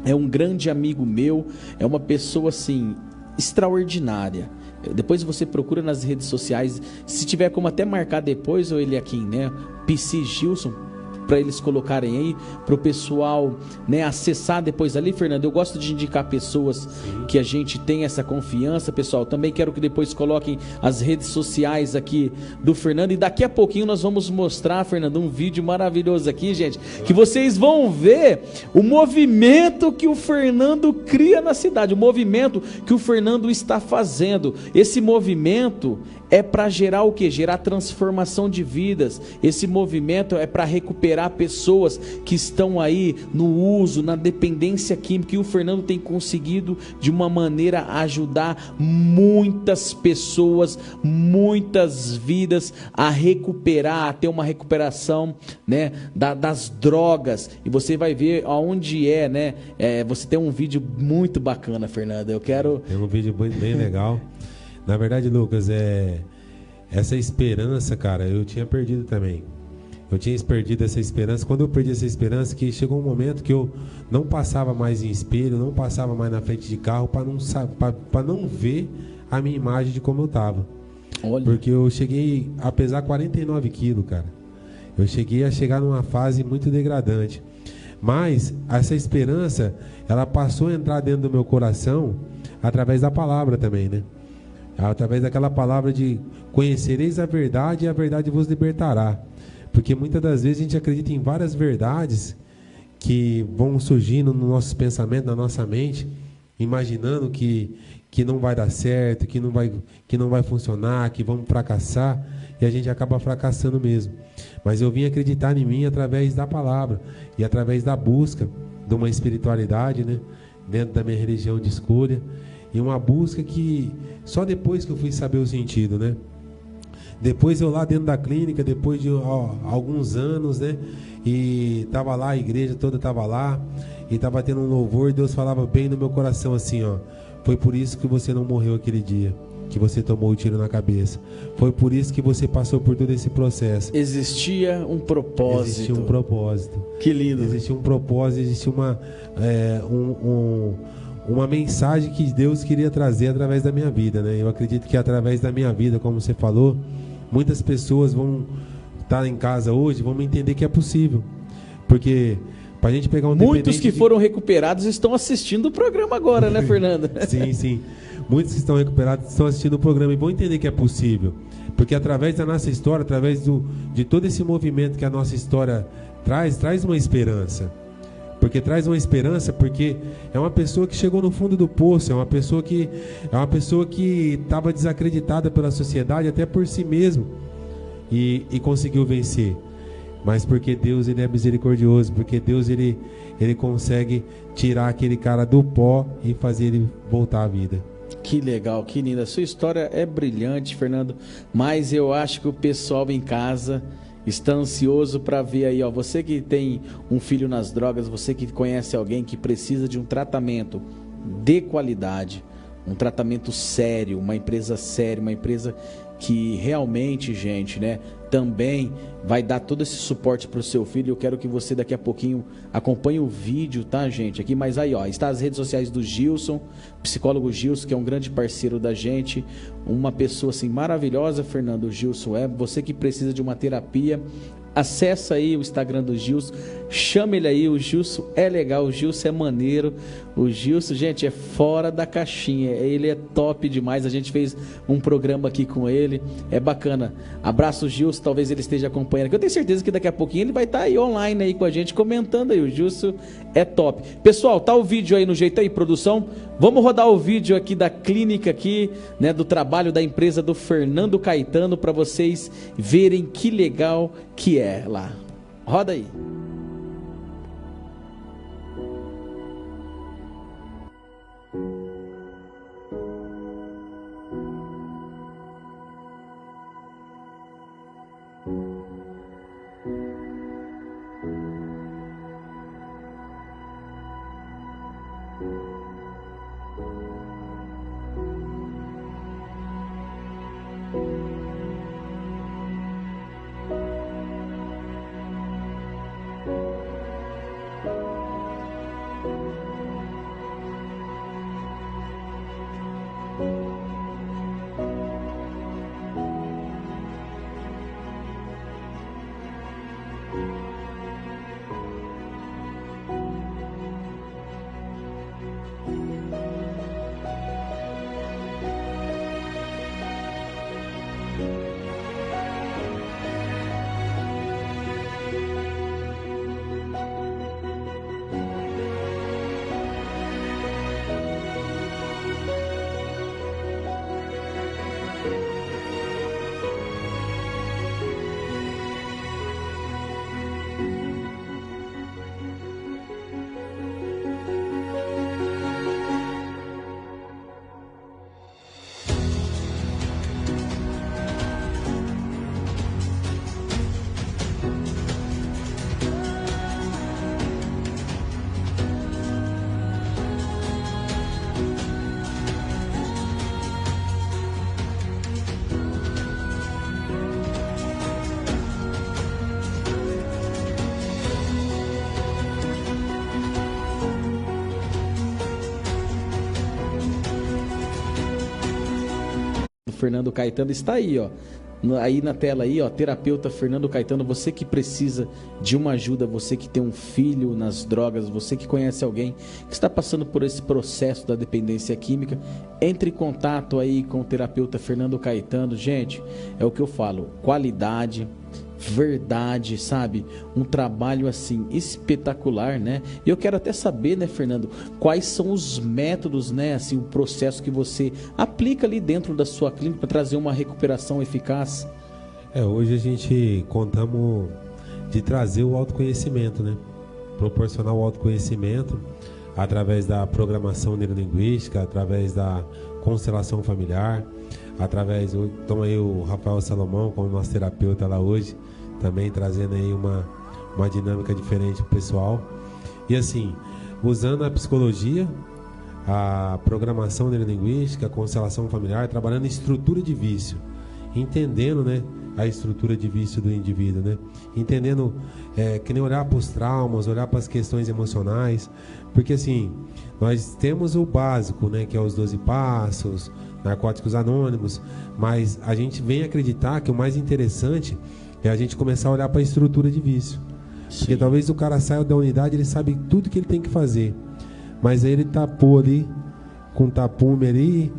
Speaker 3: é um grande amigo meu, é uma pessoa assim extraordinária. Depois você procura nas redes sociais, se tiver como até marcar depois, ou ele aqui, né, Psi Gilson, para eles colocarem aí, para o pessoal, né, acessar depois ali, Fernando. Eu gosto de indicar pessoas que a gente tem essa confiança, pessoal. Também quero que depois coloquem as redes sociais aqui do Fernando, e daqui a pouquinho nós vamos mostrar, Fernando, um vídeo maravilhoso aqui, gente, que vocês vão ver o movimento que o Fernando cria na cidade, o movimento que o Fernando está fazendo. Esse movimento é para gerar o quê? Gerar transformação de vidas. Esse movimento é para recuperar pessoas que estão aí no uso, na dependência química, e o Fernando tem conseguido de uma maneira ajudar muitas pessoas, muitas vidas a recuperar, a ter uma recuperação, né, das drogas. E você vai ver aonde né? Você tem um vídeo muito bacana, Fernando.
Speaker 4: Tem um vídeo bem legal. Na verdade, Lucas, essa esperança, cara, eu tinha perdido também. Eu tinha perdido essa esperança. Quando eu perdi essa esperança, que chegou um momento que eu não passava mais em espelho, não passava mais na frente de carro para não ver a minha imagem de como eu estava. Porque eu cheguei a pesar 49 quilos, cara. Eu cheguei a chegar numa fase muito degradante. Mas essa esperança, ela passou a entrar dentro do meu coração através da palavra também, né? Através daquela palavra de conhecereis a verdade e a verdade vos libertará. Porque muitas das vezes a gente acredita em várias verdades que vão surgindo no nosso pensamento, na nossa mente, imaginando que não vai dar certo, que não vai funcionar, que vamos fracassar, e a gente acaba fracassando mesmo. Mas eu vim acreditar em mim através da palavra e através da busca de uma espiritualidade, né, dentro da minha religião de escolha. E uma busca que só depois que eu fui saber o sentido, né? Depois eu lá dentro da clínica, depois de alguns anos, né? E tava lá, a igreja toda tava lá, e tava tendo um louvor, e Deus falava bem no meu coração assim, ó: foi por isso que você não morreu aquele dia, que você tomou o tiro na cabeça. Foi por isso que você passou por todo esse processo.
Speaker 3: Existia um propósito.
Speaker 4: Existia um propósito.
Speaker 3: Que lindo.
Speaker 4: Existia um propósito, existia uma mensagem que Deus queria trazer através da minha vida, né? Eu acredito que através da minha vida, como você falou, muitas pessoas vão estar em casa hoje, vão entender que é possível. Porque pra gente pegar um
Speaker 3: muitos que foram recuperados estão assistindo o programa agora, né, Fernando?
Speaker 4: Sim. Muitos que estão recuperados estão assistindo o programa e vão entender que é possível. Porque através da nossa história, através de todo esse movimento que a nossa história traz uma esperança. Porque traz uma esperança, porque é uma pessoa que chegou no fundo do poço, é uma pessoa que estava desacreditada pela sociedade, até por si mesmo, e conseguiu vencer. mas porque Deus ele é misericordioso, porque Deus ele consegue tirar aquele cara do pó e fazer ele voltar à vida.
Speaker 3: Que legal, que linda. A sua história é brilhante, Fernando, mas eu acho que o pessoal em casa está ansioso para ver aí, ó, você que tem um filho nas drogas, você que conhece alguém que precisa de um tratamento de qualidade, um tratamento sério, uma empresa séria, uma empresa que realmente, gente, né, também vai dar todo esse suporte para o seu filho. Eu quero que você daqui a pouquinho acompanhe o vídeo, tá, gente? Aqui, mas aí, ó, está as redes sociais do Gilson, psicólogo Gilson, que é um grande parceiro da gente, uma pessoa assim maravilhosa, Fernando. O Gilson é, você que precisa de uma terapia, acessa aí o Instagram do Gilson, chama ele aí, o Gilson é legal, o Gilson é maneiro, o Gilson, gente, é fora da caixinha, ele é top demais, a gente fez um programa aqui com ele, é bacana. Abraço, Gilson, talvez ele esteja acompanhando aqui, eu tenho certeza que daqui a pouquinho ele vai estar aí online aí com a gente, comentando aí, o Gilson é top. Pessoal, tá o vídeo aí no jeito aí, produção, vamos rodar o vídeo aqui da clínica aqui, né, do trabalho da empresa do Fernando Caetano, para vocês verem que legal que é lá. Roda aí. Fernando Caetano está aí, ó. Aí na tela aí, ó, terapeuta Fernando Caetano, você que precisa de uma ajuda, você que tem um filho nas drogas, você que conhece alguém que está passando por esse processo da dependência química, entre em contato aí com o terapeuta Fernando Caetano. Gente, é o que eu falo, qualidade, verdade, sabe? Um trabalho assim espetacular, né? E eu quero até saber, né, Fernando, quais são os métodos, né, assim, o processo que você aplica ali dentro da sua clínica para trazer uma recuperação eficaz.
Speaker 4: Hoje a gente contamos de trazer o autoconhecimento, né? Proporcionar o autoconhecimento através da programação neurolinguística, através da constelação familiar, através, estamos aí o Rafael Salomão como nosso terapeuta lá hoje, também trazendo aí uma dinâmica diferente para o pessoal. E assim, usando a psicologia, a programação neurolinguística, a constelação familiar, trabalhando em estrutura de vício, entendendo, né, a estrutura de vício do indivíduo, né? Entendendo, que nem olhar para os traumas, olhar para as questões emocionais, porque assim, nós temos o básico, né, que é os 12 passos, Narcóticos Anônimos, mas a gente vem acreditar que o mais interessante é a gente começar a olhar para a estrutura de vício. Sim. Porque talvez o cara saia da unidade, ele sabe tudo que ele tem que fazer, mas aí ele tapou ali, com tapume ali,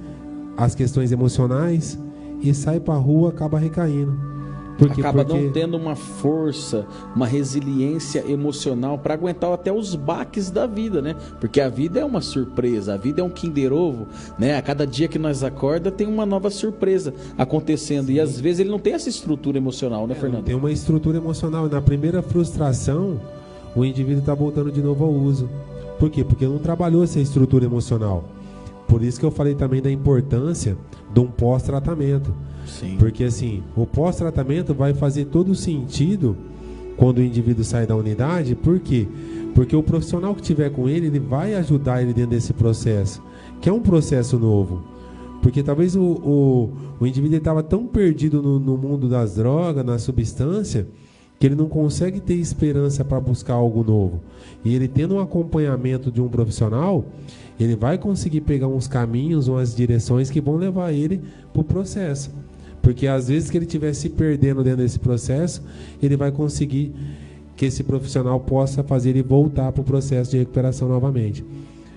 Speaker 4: as questões emocionais, e sai para a rua, acaba recaindo.
Speaker 3: Acaba não tendo uma força, uma resiliência emocional para aguentar até os baques da vida, né? Porque a vida é uma surpresa, a vida é um Kinder Ovo, né? A cada dia que nós acorda tem uma nova surpresa acontecendo. Sim. E às vezes ele não tem essa estrutura emocional, né, Fernando?
Speaker 4: Tem uma estrutura emocional. Na primeira frustração, o indivíduo está voltando de novo ao uso. Por quê? Porque não trabalhou essa estrutura emocional. Por isso que eu falei também da importância de um pós-tratamento. Sim. Porque assim, o pós-tratamento vai fazer todo sentido quando o indivíduo sai da unidade. Por quê? Porque o profissional que estiver com ele, ele vai ajudar ele dentro desse processo, que é um processo novo. Porque talvez o indivíduo estava tão perdido no mundo das drogas, na substância, que ele não consegue ter esperança para buscar algo novo. E ele tendo um acompanhamento de um profissional, ele vai conseguir pegar uns caminhos, umas direções que vão levar ele para o processo. Porque às vezes que ele estiver se perdendo dentro desse processo, ele vai conseguir que esse profissional possa fazer ele voltar para o processo de recuperação novamente.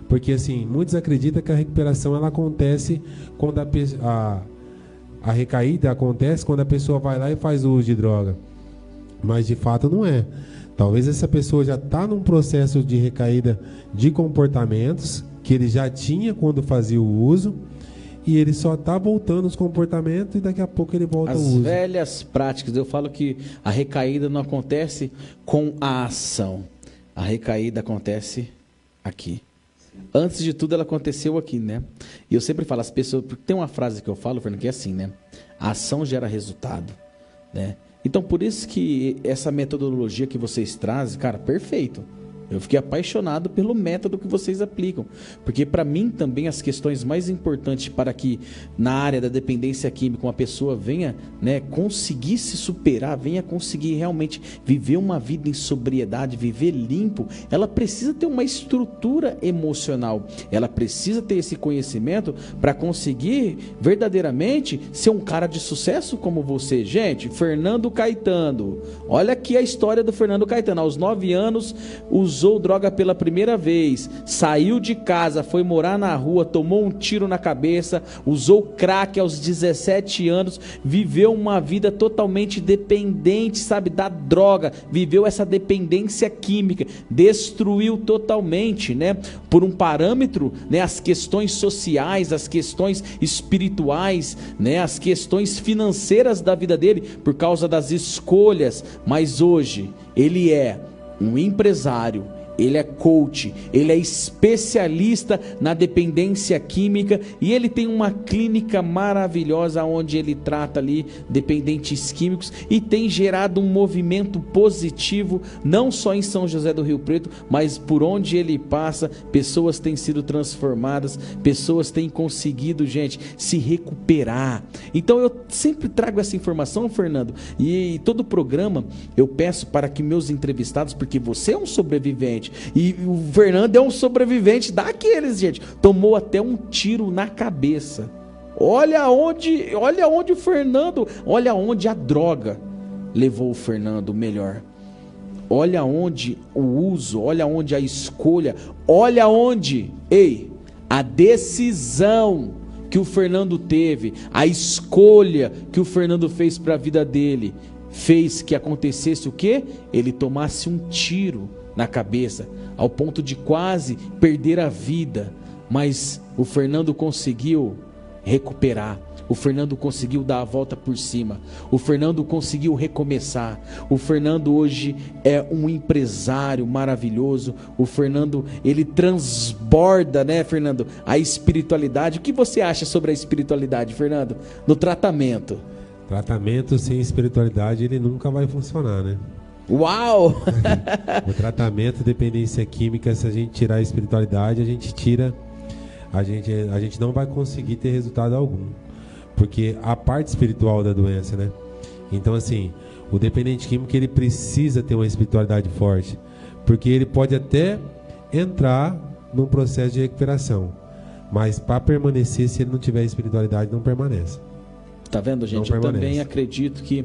Speaker 4: Porque assim, muitos acreditam que a recuperação ela acontece quando a recaída acontece quando a pessoa vai lá e faz o uso de droga. Mas de fato não é. Talvez essa pessoa já está num processo de recaída de comportamentos que ele já tinha quando fazia o uso, e ele só está voltando os comportamentos e daqui a pouco ele volta ao uso.
Speaker 3: As velhas práticas. Eu falo que a recaída não acontece com a ação. A recaída acontece aqui. Antes de tudo, ela aconteceu aqui, né? E eu sempre falo, as pessoas... Porque tem uma frase que eu falo, Fernando, que é assim, né? A ação gera resultado, né? Então, por isso que essa metodologia que vocês trazem, cara, perfeito. Eu fiquei apaixonado pelo método que vocês aplicam. Porque para mim também as questões mais importantes para que na área da dependência química uma pessoa venha, né, conseguir se superar, venha conseguir realmente viver uma vida em sobriedade, viver limpo, ela precisa ter uma estrutura emocional. Ela precisa ter esse conhecimento para conseguir verdadeiramente ser um cara de sucesso como você. Gente, Fernando Caetano. Olha aqui a história do Fernando Caetano. Aos 9 anos, usou droga pela primeira vez, saiu de casa, foi morar na rua, tomou um tiro na cabeça, usou crack aos 17 anos, viveu uma vida totalmente dependente, sabe, da droga, viveu essa dependência química, destruiu totalmente, né, por um parâmetro, né, as questões sociais, as questões espirituais, né, as questões financeiras da vida dele, por causa das escolhas, mas hoje ele é um empresário, ele é coach, ele é especialista na dependência química e ele tem uma clínica maravilhosa onde ele trata ali dependentes químicos e tem gerado um movimento positivo, não só em São José do Rio Preto, mas por onde ele passa, pessoas têm sido transformadas, pessoas têm conseguido, gente, se recuperar. Então eu sempre trago essa informação, Fernando, e todo programa eu peço para que meus entrevistados, porque você é um sobrevivente, e o Fernando é um sobrevivente daqueles, gente. Tomou até um tiro na cabeça. Olha onde o Fernando, olha onde a droga levou o Fernando melhor. Olha onde o uso, olha onde a escolha, olha onde, a decisão que o Fernando teve, a escolha que o Fernando fez para a vida dele, fez que acontecesse o quê? Ele tomasse um tiro na cabeça, ao ponto de quase perder a vida, mas o Fernando conseguiu recuperar, o Fernando conseguiu dar a volta por cima, o Fernando conseguiu recomeçar, o Fernando hoje é um empresário maravilhoso, o Fernando, ele transborda, né, Fernando, a espiritualidade. O que você acha sobre a espiritualidade, Fernando, no tratamento?
Speaker 4: Tratamento sem espiritualidade, ele nunca vai funcionar, né?
Speaker 3: Uau!
Speaker 4: O tratamento de dependência química, se a gente tirar a espiritualidade, a gente não vai conseguir ter resultado algum, porque a parte espiritual da doença, né? Então assim, o dependente químico, ele precisa ter uma espiritualidade forte, porque ele pode até entrar num processo de recuperação, mas para permanecer, se ele não tiver espiritualidade, não permanece.
Speaker 3: Tá vendo, gente? Eu também acredito que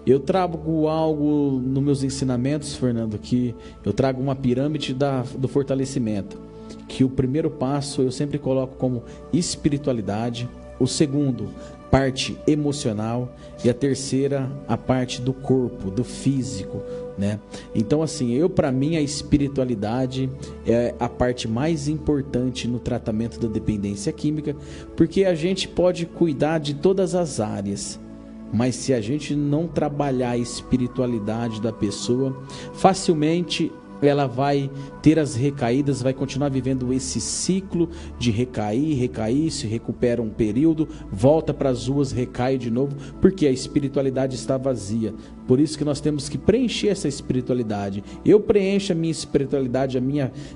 Speaker 3: eu trago algo nos meus ensinamentos, Fernando, que eu trago uma pirâmide do fortalecimento, que o primeiro passo eu sempre coloco como espiritualidade, O segundo, parte emocional. E a terceira, a parte do corpo, do físico, né? Então, assim, para mim, a espiritualidade é a parte mais importante no tratamento da dependência química, porque a gente pode cuidar de todas as áreas, mas se a gente não trabalhar a espiritualidade da pessoa, facilmente ela vai ter as recaídas, vai continuar vivendo esse ciclo de recair, se recupera um período, volta para as ruas, recai de novo, porque a espiritualidade está vazia. Por isso que nós temos que preencher essa espiritualidade. Eu preencho a minha espiritualidade,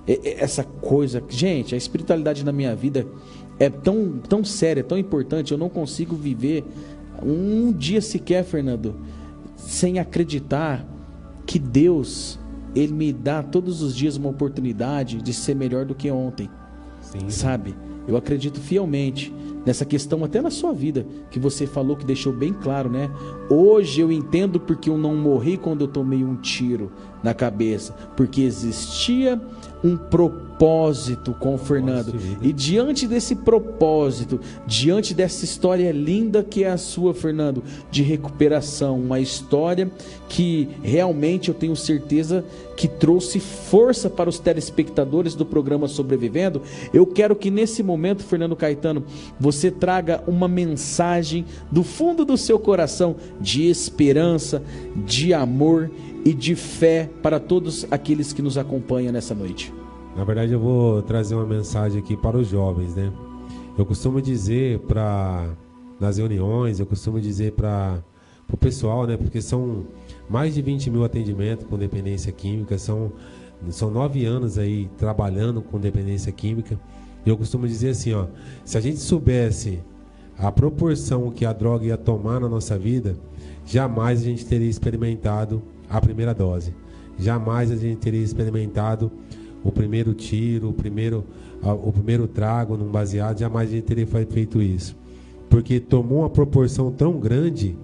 Speaker 3: essa coisa. Gente, a espiritualidade na minha vida é tão séria, tão importante, eu não consigo viver um dia sequer, Fernando, sem acreditar que Deus, Ele me dá todos os dias uma oportunidade de ser melhor do que ontem. Sim. Sabe? Eu acredito fielmente nessa questão, até na sua vida, que você falou, que deixou bem claro, né? Hoje eu entendo porque eu não morri quando eu tomei um tiro na cabeça, porque existia um propósito com o Fernando. E diante desse propósito, diante dessa história linda que é a sua, Fernando, de recuperação, uma história que realmente eu tenho certeza que trouxe força para os telespectadores do programa Sobrevivendo, eu quero que nesse momento, Fernando Caetano, você traga uma mensagem do fundo do seu coração de esperança, de amor e de fé para todos aqueles que nos acompanham nessa noite.
Speaker 4: Na verdade, eu vou trazer uma mensagem aqui para os jovens, né? Eu costumo dizer nas reuniões, eu costumo dizer para o pessoal, né? Porque são mais de 20 mil atendimentos com dependência química, são 9 anos aí trabalhando com dependência química. E eu costumo dizer assim, ó, se a gente soubesse a proporção que a droga ia tomar na nossa vida, jamais a gente teria experimentado a primeira dose. Jamais a gente teria experimentado o primeiro tiro, o primeiro trago num baseado, jamais a gente teria feito isso. Porque tomou uma proporção tão grande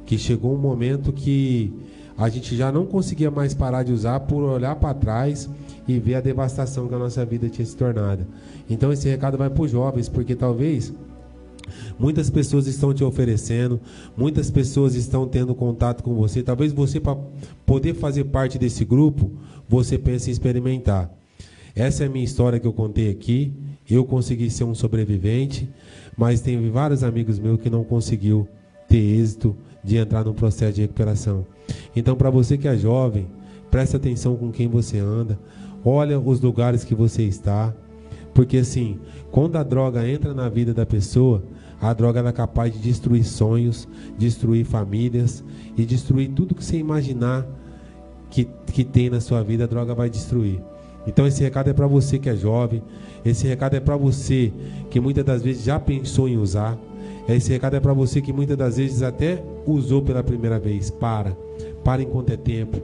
Speaker 4: que chegou um momento que a gente já não conseguia mais parar de usar por olhar para trás e ver a devastação que a nossa vida tinha se tornado. Então esse recado vai para os jovens, porque talvez muitas pessoas estão te oferecendo, muitas pessoas estão tendo contato com você. Talvez você, para poder fazer parte desse grupo, você pense em experimentar. Essa é a minha história que eu contei aqui. Eu consegui ser um sobrevivente, mas tem vários amigos meus que não conseguiu ter êxito de entrar no processo de recuperação. Então, para você que é jovem, presta atenção com quem você anda, olha os lugares que você está, porque assim, quando a droga entra na vida da pessoa, a droga ela é capaz de destruir sonhos, destruir famílias e destruir tudo que você imaginar que tem na sua vida, a droga vai destruir. Então esse recado é para você que é jovem, esse recado é para você que muitas das vezes já pensou em usar, esse recado é para você que muitas das vezes até usou pela primeira vez. Para enquanto é tempo,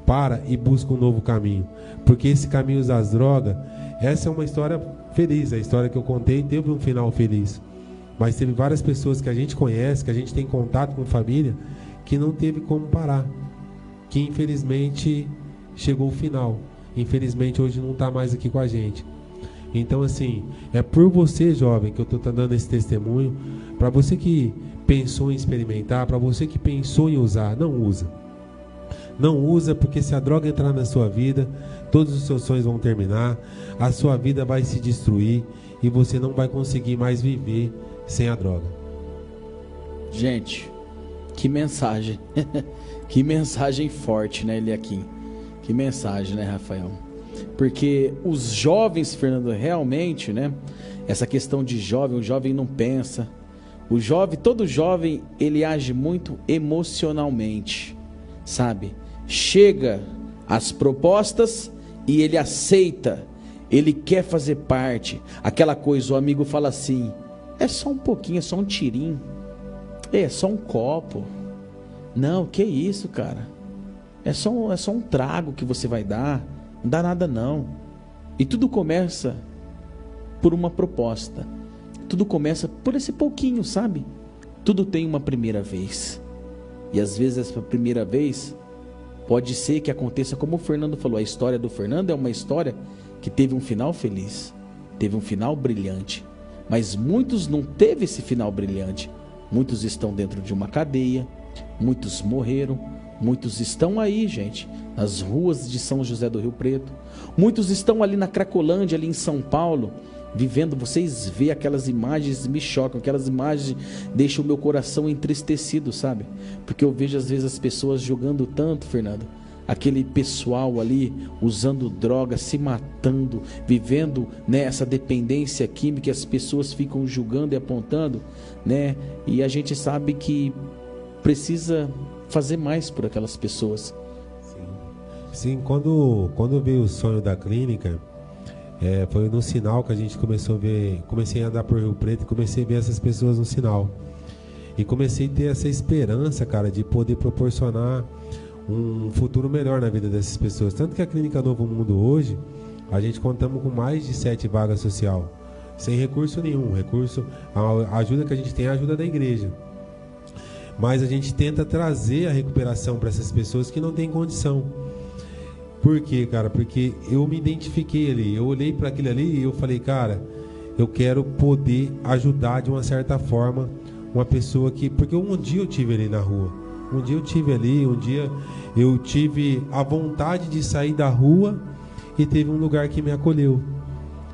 Speaker 4: para e busca um novo caminho, porque esse caminho das drogas, essa é uma história feliz, a história que eu contei teve um final feliz, mas teve várias pessoas que a gente conhece, que a gente tem contato com família, que não teve como parar, que infelizmente chegou o final. Infelizmente hoje não está mais aqui com a gente. Então assim, é por você, jovem, que eu estou dando esse testemunho. Para você que pensou em experimentar, para você que pensou em usar, não usa. Não usa, porque se a droga entrar na sua vida, todos os seus sonhos vão terminar, a sua vida vai se destruir e você não vai conseguir mais viver sem a droga.
Speaker 3: Gente, que mensagem. Que mensagem forte, né, Eliakim? Que mensagem, né, Rafael? Porque os jovens, Fernando, realmente, né? Essa questão de jovem, o jovem não pensa. O jovem, todo jovem, ele age muito emocionalmente, sabe? Chega as propostas e ele aceita. Ele quer fazer parte. Aquela coisa, o amigo fala assim: é só um pouquinho, é só um tirinho. É só um copo. Não, que isso, cara? É só um trago que você vai dar. Não dá nada não. E tudo começa por uma proposta. Tudo começa por esse pouquinho, sabe? Tudo tem uma primeira vez. E às vezes essa primeira vez pode ser que aconteça como o Fernando falou. A história do Fernando é uma história que teve um final feliz. Teve um final brilhante. mas muitos não teve esse final brilhante. Muitos estão dentro de uma cadeia, muitos morreram, muitos estão aí, gente, nas ruas de São José do Rio Preto, muitos estão ali na Cracolândia, ali em São Paulo, vivendo. Vocês veem aquelas imagens, me chocam, aquelas imagens deixam o meu coração entristecido, sabe? Porque eu vejo às vezes as pessoas jogando tanto, Fernando, aquele pessoal ali usando droga, se matando, vivendo, né, essa dependência química, as pessoas ficam julgando e apontando, né? E a gente sabe que precisa fazer mais por aquelas pessoas.
Speaker 4: Sim, quando veio o sonho da clínica, foi no sinal que a gente começou a ver. Comecei a andar por Rio Preto e comecei a ver essas pessoas no sinal. E comecei a ter essa esperança, cara, de poder proporcionar um futuro melhor na vida dessas pessoas. Tanto que a Clínica Novo Mundo hoje, a gente contamos com mais de 7 vagas social, sem recurso nenhum. A ajuda que a gente tem é a ajuda da igreja. Mas a gente tenta trazer a recuperação para essas pessoas que não têm condição. Por quê, cara? Porque eu me identifiquei ali, eu olhei para aquilo ali e eu falei, cara, eu quero poder ajudar de uma certa forma uma pessoa que... Porque um dia eu tive ali na rua, um dia eu tive a vontade de sair da rua e teve um lugar que me acolheu,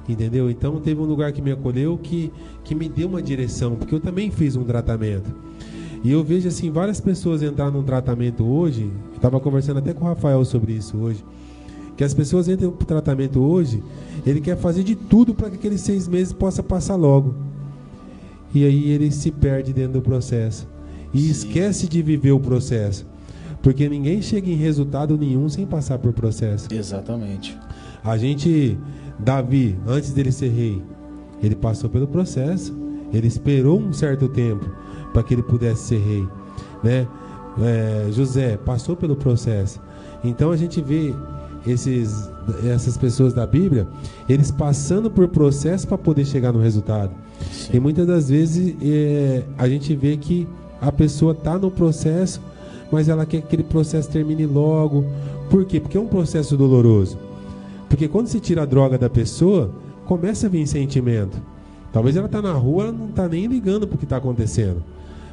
Speaker 4: entendeu? Então teve um lugar que me acolheu que me deu uma direção, porque eu também fiz um tratamento. E eu vejo assim, várias pessoas entrar num tratamento hoje, eu estava conversando até com o Rafael sobre isso hoje, que as pessoas entram no tratamento hoje, ele quer fazer de tudo para que aqueles 6 meses possa passar logo. E aí ele se perde dentro do processo. E esquece de viver o processo. Porque ninguém chega em resultado nenhum sem passar por processo.
Speaker 3: Exatamente.
Speaker 4: Davi, antes dele ser rei, ele passou pelo processo. Ele esperou um certo tempo para que ele pudesse ser rei, né? José passou pelo processo. Então a gente vê essas pessoas da Bíblia, eles passando por processo para poder chegar no resultado. Sim. E muitas das vezes a gente vê que a pessoa está no processo, mas ela quer que aquele processo termine logo. Por quê? Porque é um processo doloroso. Porque quando se tira a droga da pessoa, começa a vir sentimento. Talvez ela está na rua, ela não está nem ligando para o que está acontecendo.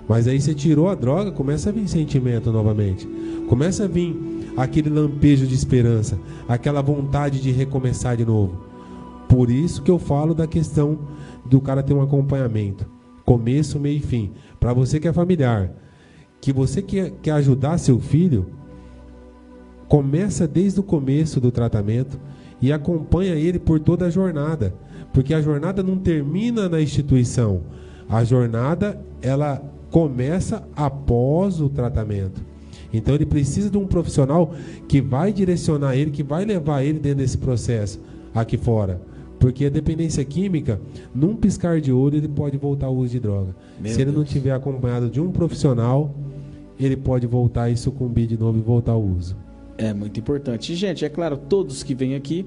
Speaker 4: Mas aí você tirou a droga, começa a vir sentimento novamente. Começa a vir aquele lampejo de esperança, aquela vontade de recomeçar de novo. Por isso que eu falo da questão do cara ter um acompanhamento. Começo, meio e fim. Para você que é familiar, que você quer ajudar seu filho, começa desde o começo do tratamento e acompanha ele por toda a jornada. Porque a jornada não termina na instituição. A jornada, ela começa após o tratamento. Então ele precisa de um profissional que vai direcionar ele, que vai levar ele dentro desse processo aqui fora. Porque a dependência química, num piscar de olho, ele pode voltar ao uso de droga. Se ele não tiver acompanhado de um profissional, ele pode voltar e sucumbir de novo e voltar ao uso.
Speaker 3: É muito importante. Gente, é claro, todos que vêm aqui,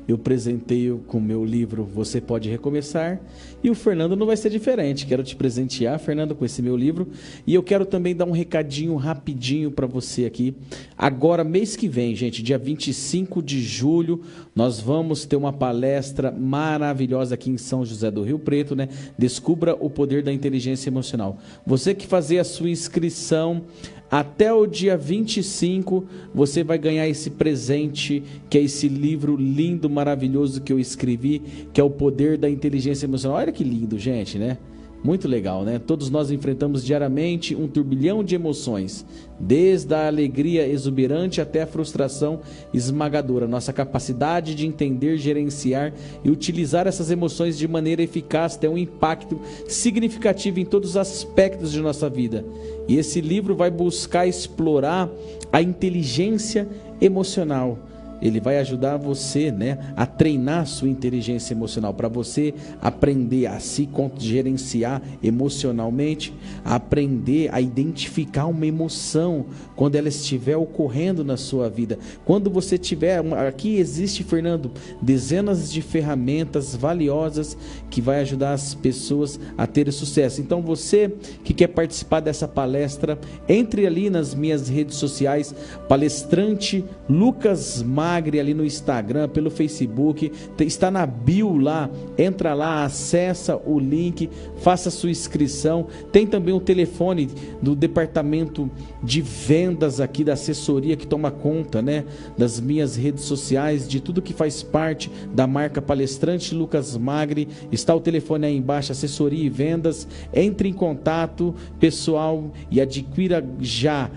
Speaker 3: eu presenteio com o meu livro Você Pode Recomeçar, e o Fernando não vai ser diferente. Quero te presentear, Fernando, com esse meu livro, e eu quero também dar um recadinho rapidinho para você aqui. Agora, mês que vem, gente, dia 25 de julho, nós vamos ter uma palestra maravilhosa aqui em São José do Rio Preto, né? Descubra o poder da inteligência emocional. Você que fazer a sua inscrição até o dia 25, você vai ganhar esse presente, que é esse livro lindo, maravilhoso que eu escrevi, que é o poder da inteligência emocional. Olha que lindo, gente, né? Muito legal, né? Todos nós enfrentamos diariamente um turbilhão de emoções, desde a alegria exuberante até a frustração esmagadora. Nossa capacidade de entender, gerenciar e utilizar essas emoções de maneira eficaz tem um impacto significativo em todos os aspectos de nossa vida. E esse livro vai buscar explorar a inteligência emocional. Ele vai ajudar você, né, a treinar a sua inteligência emocional, para você aprender a se gerenciar emocionalmente, a aprender a identificar uma emoção quando ela estiver ocorrendo na sua vida. Quando você tiver, aqui existe, Fernando, dezenas de ferramentas valiosas que vai ajudar as pessoas a ter sucesso. Então você que quer participar dessa palestra, entre ali nas minhas redes sociais, palestrante Lucas Maia, Magri ali no Instagram, pelo Facebook, está na bio lá, entra lá, acessa o link, faça a sua inscrição. Tem também o telefone do departamento de vendas aqui da assessoria que toma conta, né, das minhas redes sociais, de tudo que faz parte da marca Palestrante Lucas Magri. Está o telefone aí embaixo, assessoria e vendas. Entre em contato, pessoal, e adquira já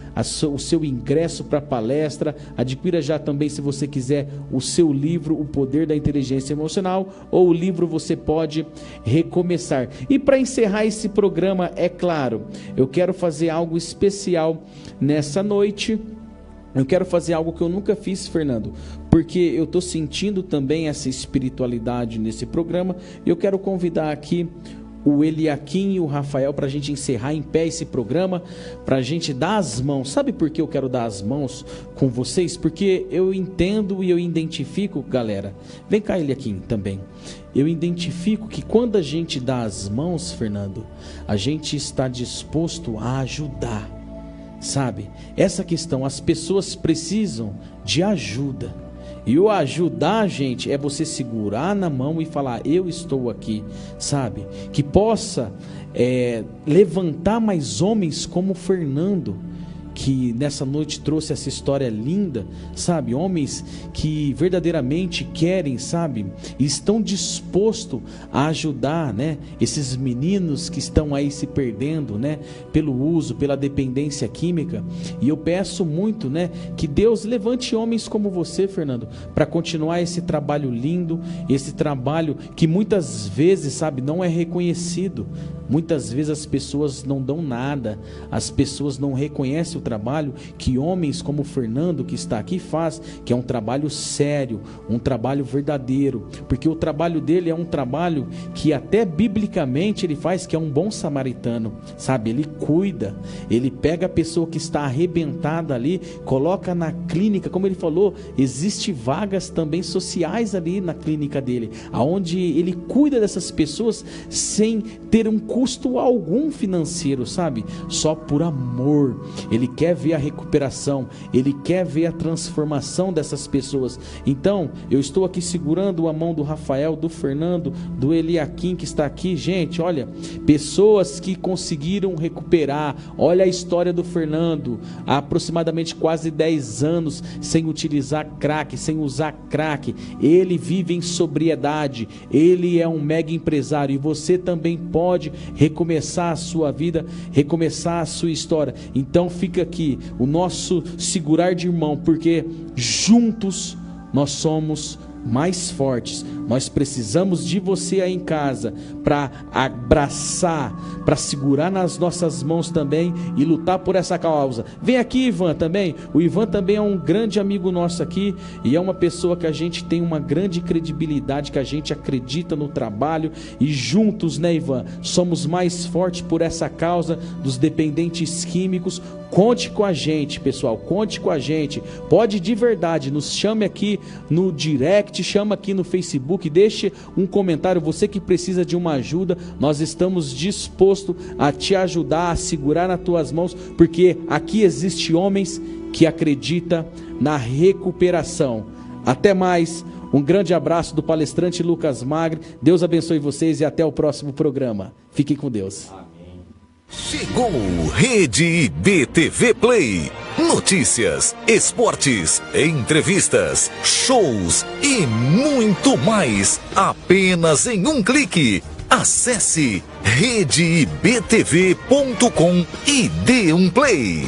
Speaker 3: o seu ingresso para a palestra. Adquira já também, se você quiser, o seu livro, O Poder da Inteligência Emocional, ou o livro Você Pode Recomeçar. E para encerrar esse programa, é claro, eu quero fazer algo especial nessa noite. Eu quero fazer algo que eu nunca fiz, Fernando, porque eu estou sentindo também essa espiritualidade nesse programa. Eu quero convidar aqui o Eliakim e o Rafael para a gente encerrar em pé esse programa, para a gente dar as mãos. Sabe por que eu quero dar as mãos com vocês? Porque eu entendo e eu identifico, galera, vem cá Eliakim também, eu identifico que quando a gente dá as mãos, Fernando, a gente está disposto a ajudar, sabe? Essa questão, as pessoas precisam de ajuda. E o ajudar, gente, é você segurar na mão e falar, eu estou aqui, sabe? Que possa levantar mais homens como Fernando, que nessa noite trouxe essa história linda, sabe? Homens que verdadeiramente querem, sabe? E estão dispostos a ajudar, né? Esses meninos que estão aí se perdendo, né? Pelo uso, pela dependência química. E eu peço muito, né? Que Deus levante homens como você, Fernando, para continuar esse trabalho lindo, esse trabalho que muitas vezes, sabe, não é reconhecido. Muitas vezes as pessoas não dão nada, as pessoas não reconhecem o trabalho que homens como o Fernando, que está aqui, faz, que é um trabalho sério, um trabalho verdadeiro, porque o trabalho dele é um trabalho que até biblicamente ele faz, que é um bom samaritano, sabe? Ele cuida, ele pega a pessoa que está arrebentada ali, coloca na clínica, como ele falou, existe vagas também sociais ali na clínica dele, aonde ele cuida dessas pessoas sem ter um custo algum financeiro, sabe? Só por amor. Ele quer ver a recuperação, ele quer ver a transformação dessas pessoas. Então, eu estou aqui segurando a mão do Rafael, do Fernando, do Eliakim que está aqui. Gente, olha, pessoas que conseguiram recuperar. Olha a história do Fernando, há aproximadamente quase 10 anos sem utilizar crack, sem usar crack. Ele vive em sobriedade, ele é um mega empresário, e você também pode recomeçar a sua vida, recomeçar a sua história. Então fica aqui o nosso segurar de irmão, porque juntos nós somos mais fortes. Nós precisamos de você aí em casa para abraçar, para segurar nas nossas mãos também e lutar por essa causa. Vem aqui, Ivan, também. O Ivan também é um grande amigo nosso aqui e é uma pessoa que a gente tem uma grande credibilidade, que a gente acredita no trabalho, e juntos, né, Ivan, somos mais fortes por essa causa dos dependentes químicos. Conte com a gente, pessoal, conte com a gente. Pode de verdade, nos chame aqui no direct, chama aqui no Facebook, deixe um comentário, você que precisa de uma ajuda, nós estamos dispostos a te ajudar, a segurar nas tuas mãos, porque aqui existe homens que acreditam na recuperação. Até mais, um grande abraço do palestrante Lucas Magri, Deus abençoe vocês e até o próximo programa. Fiquem com Deus.
Speaker 1: Chegou Rede IBTV Play. Notícias, esportes, entrevistas, shows e muito mais. Apenas em um clique. Acesse redeibtv.com e dê um play.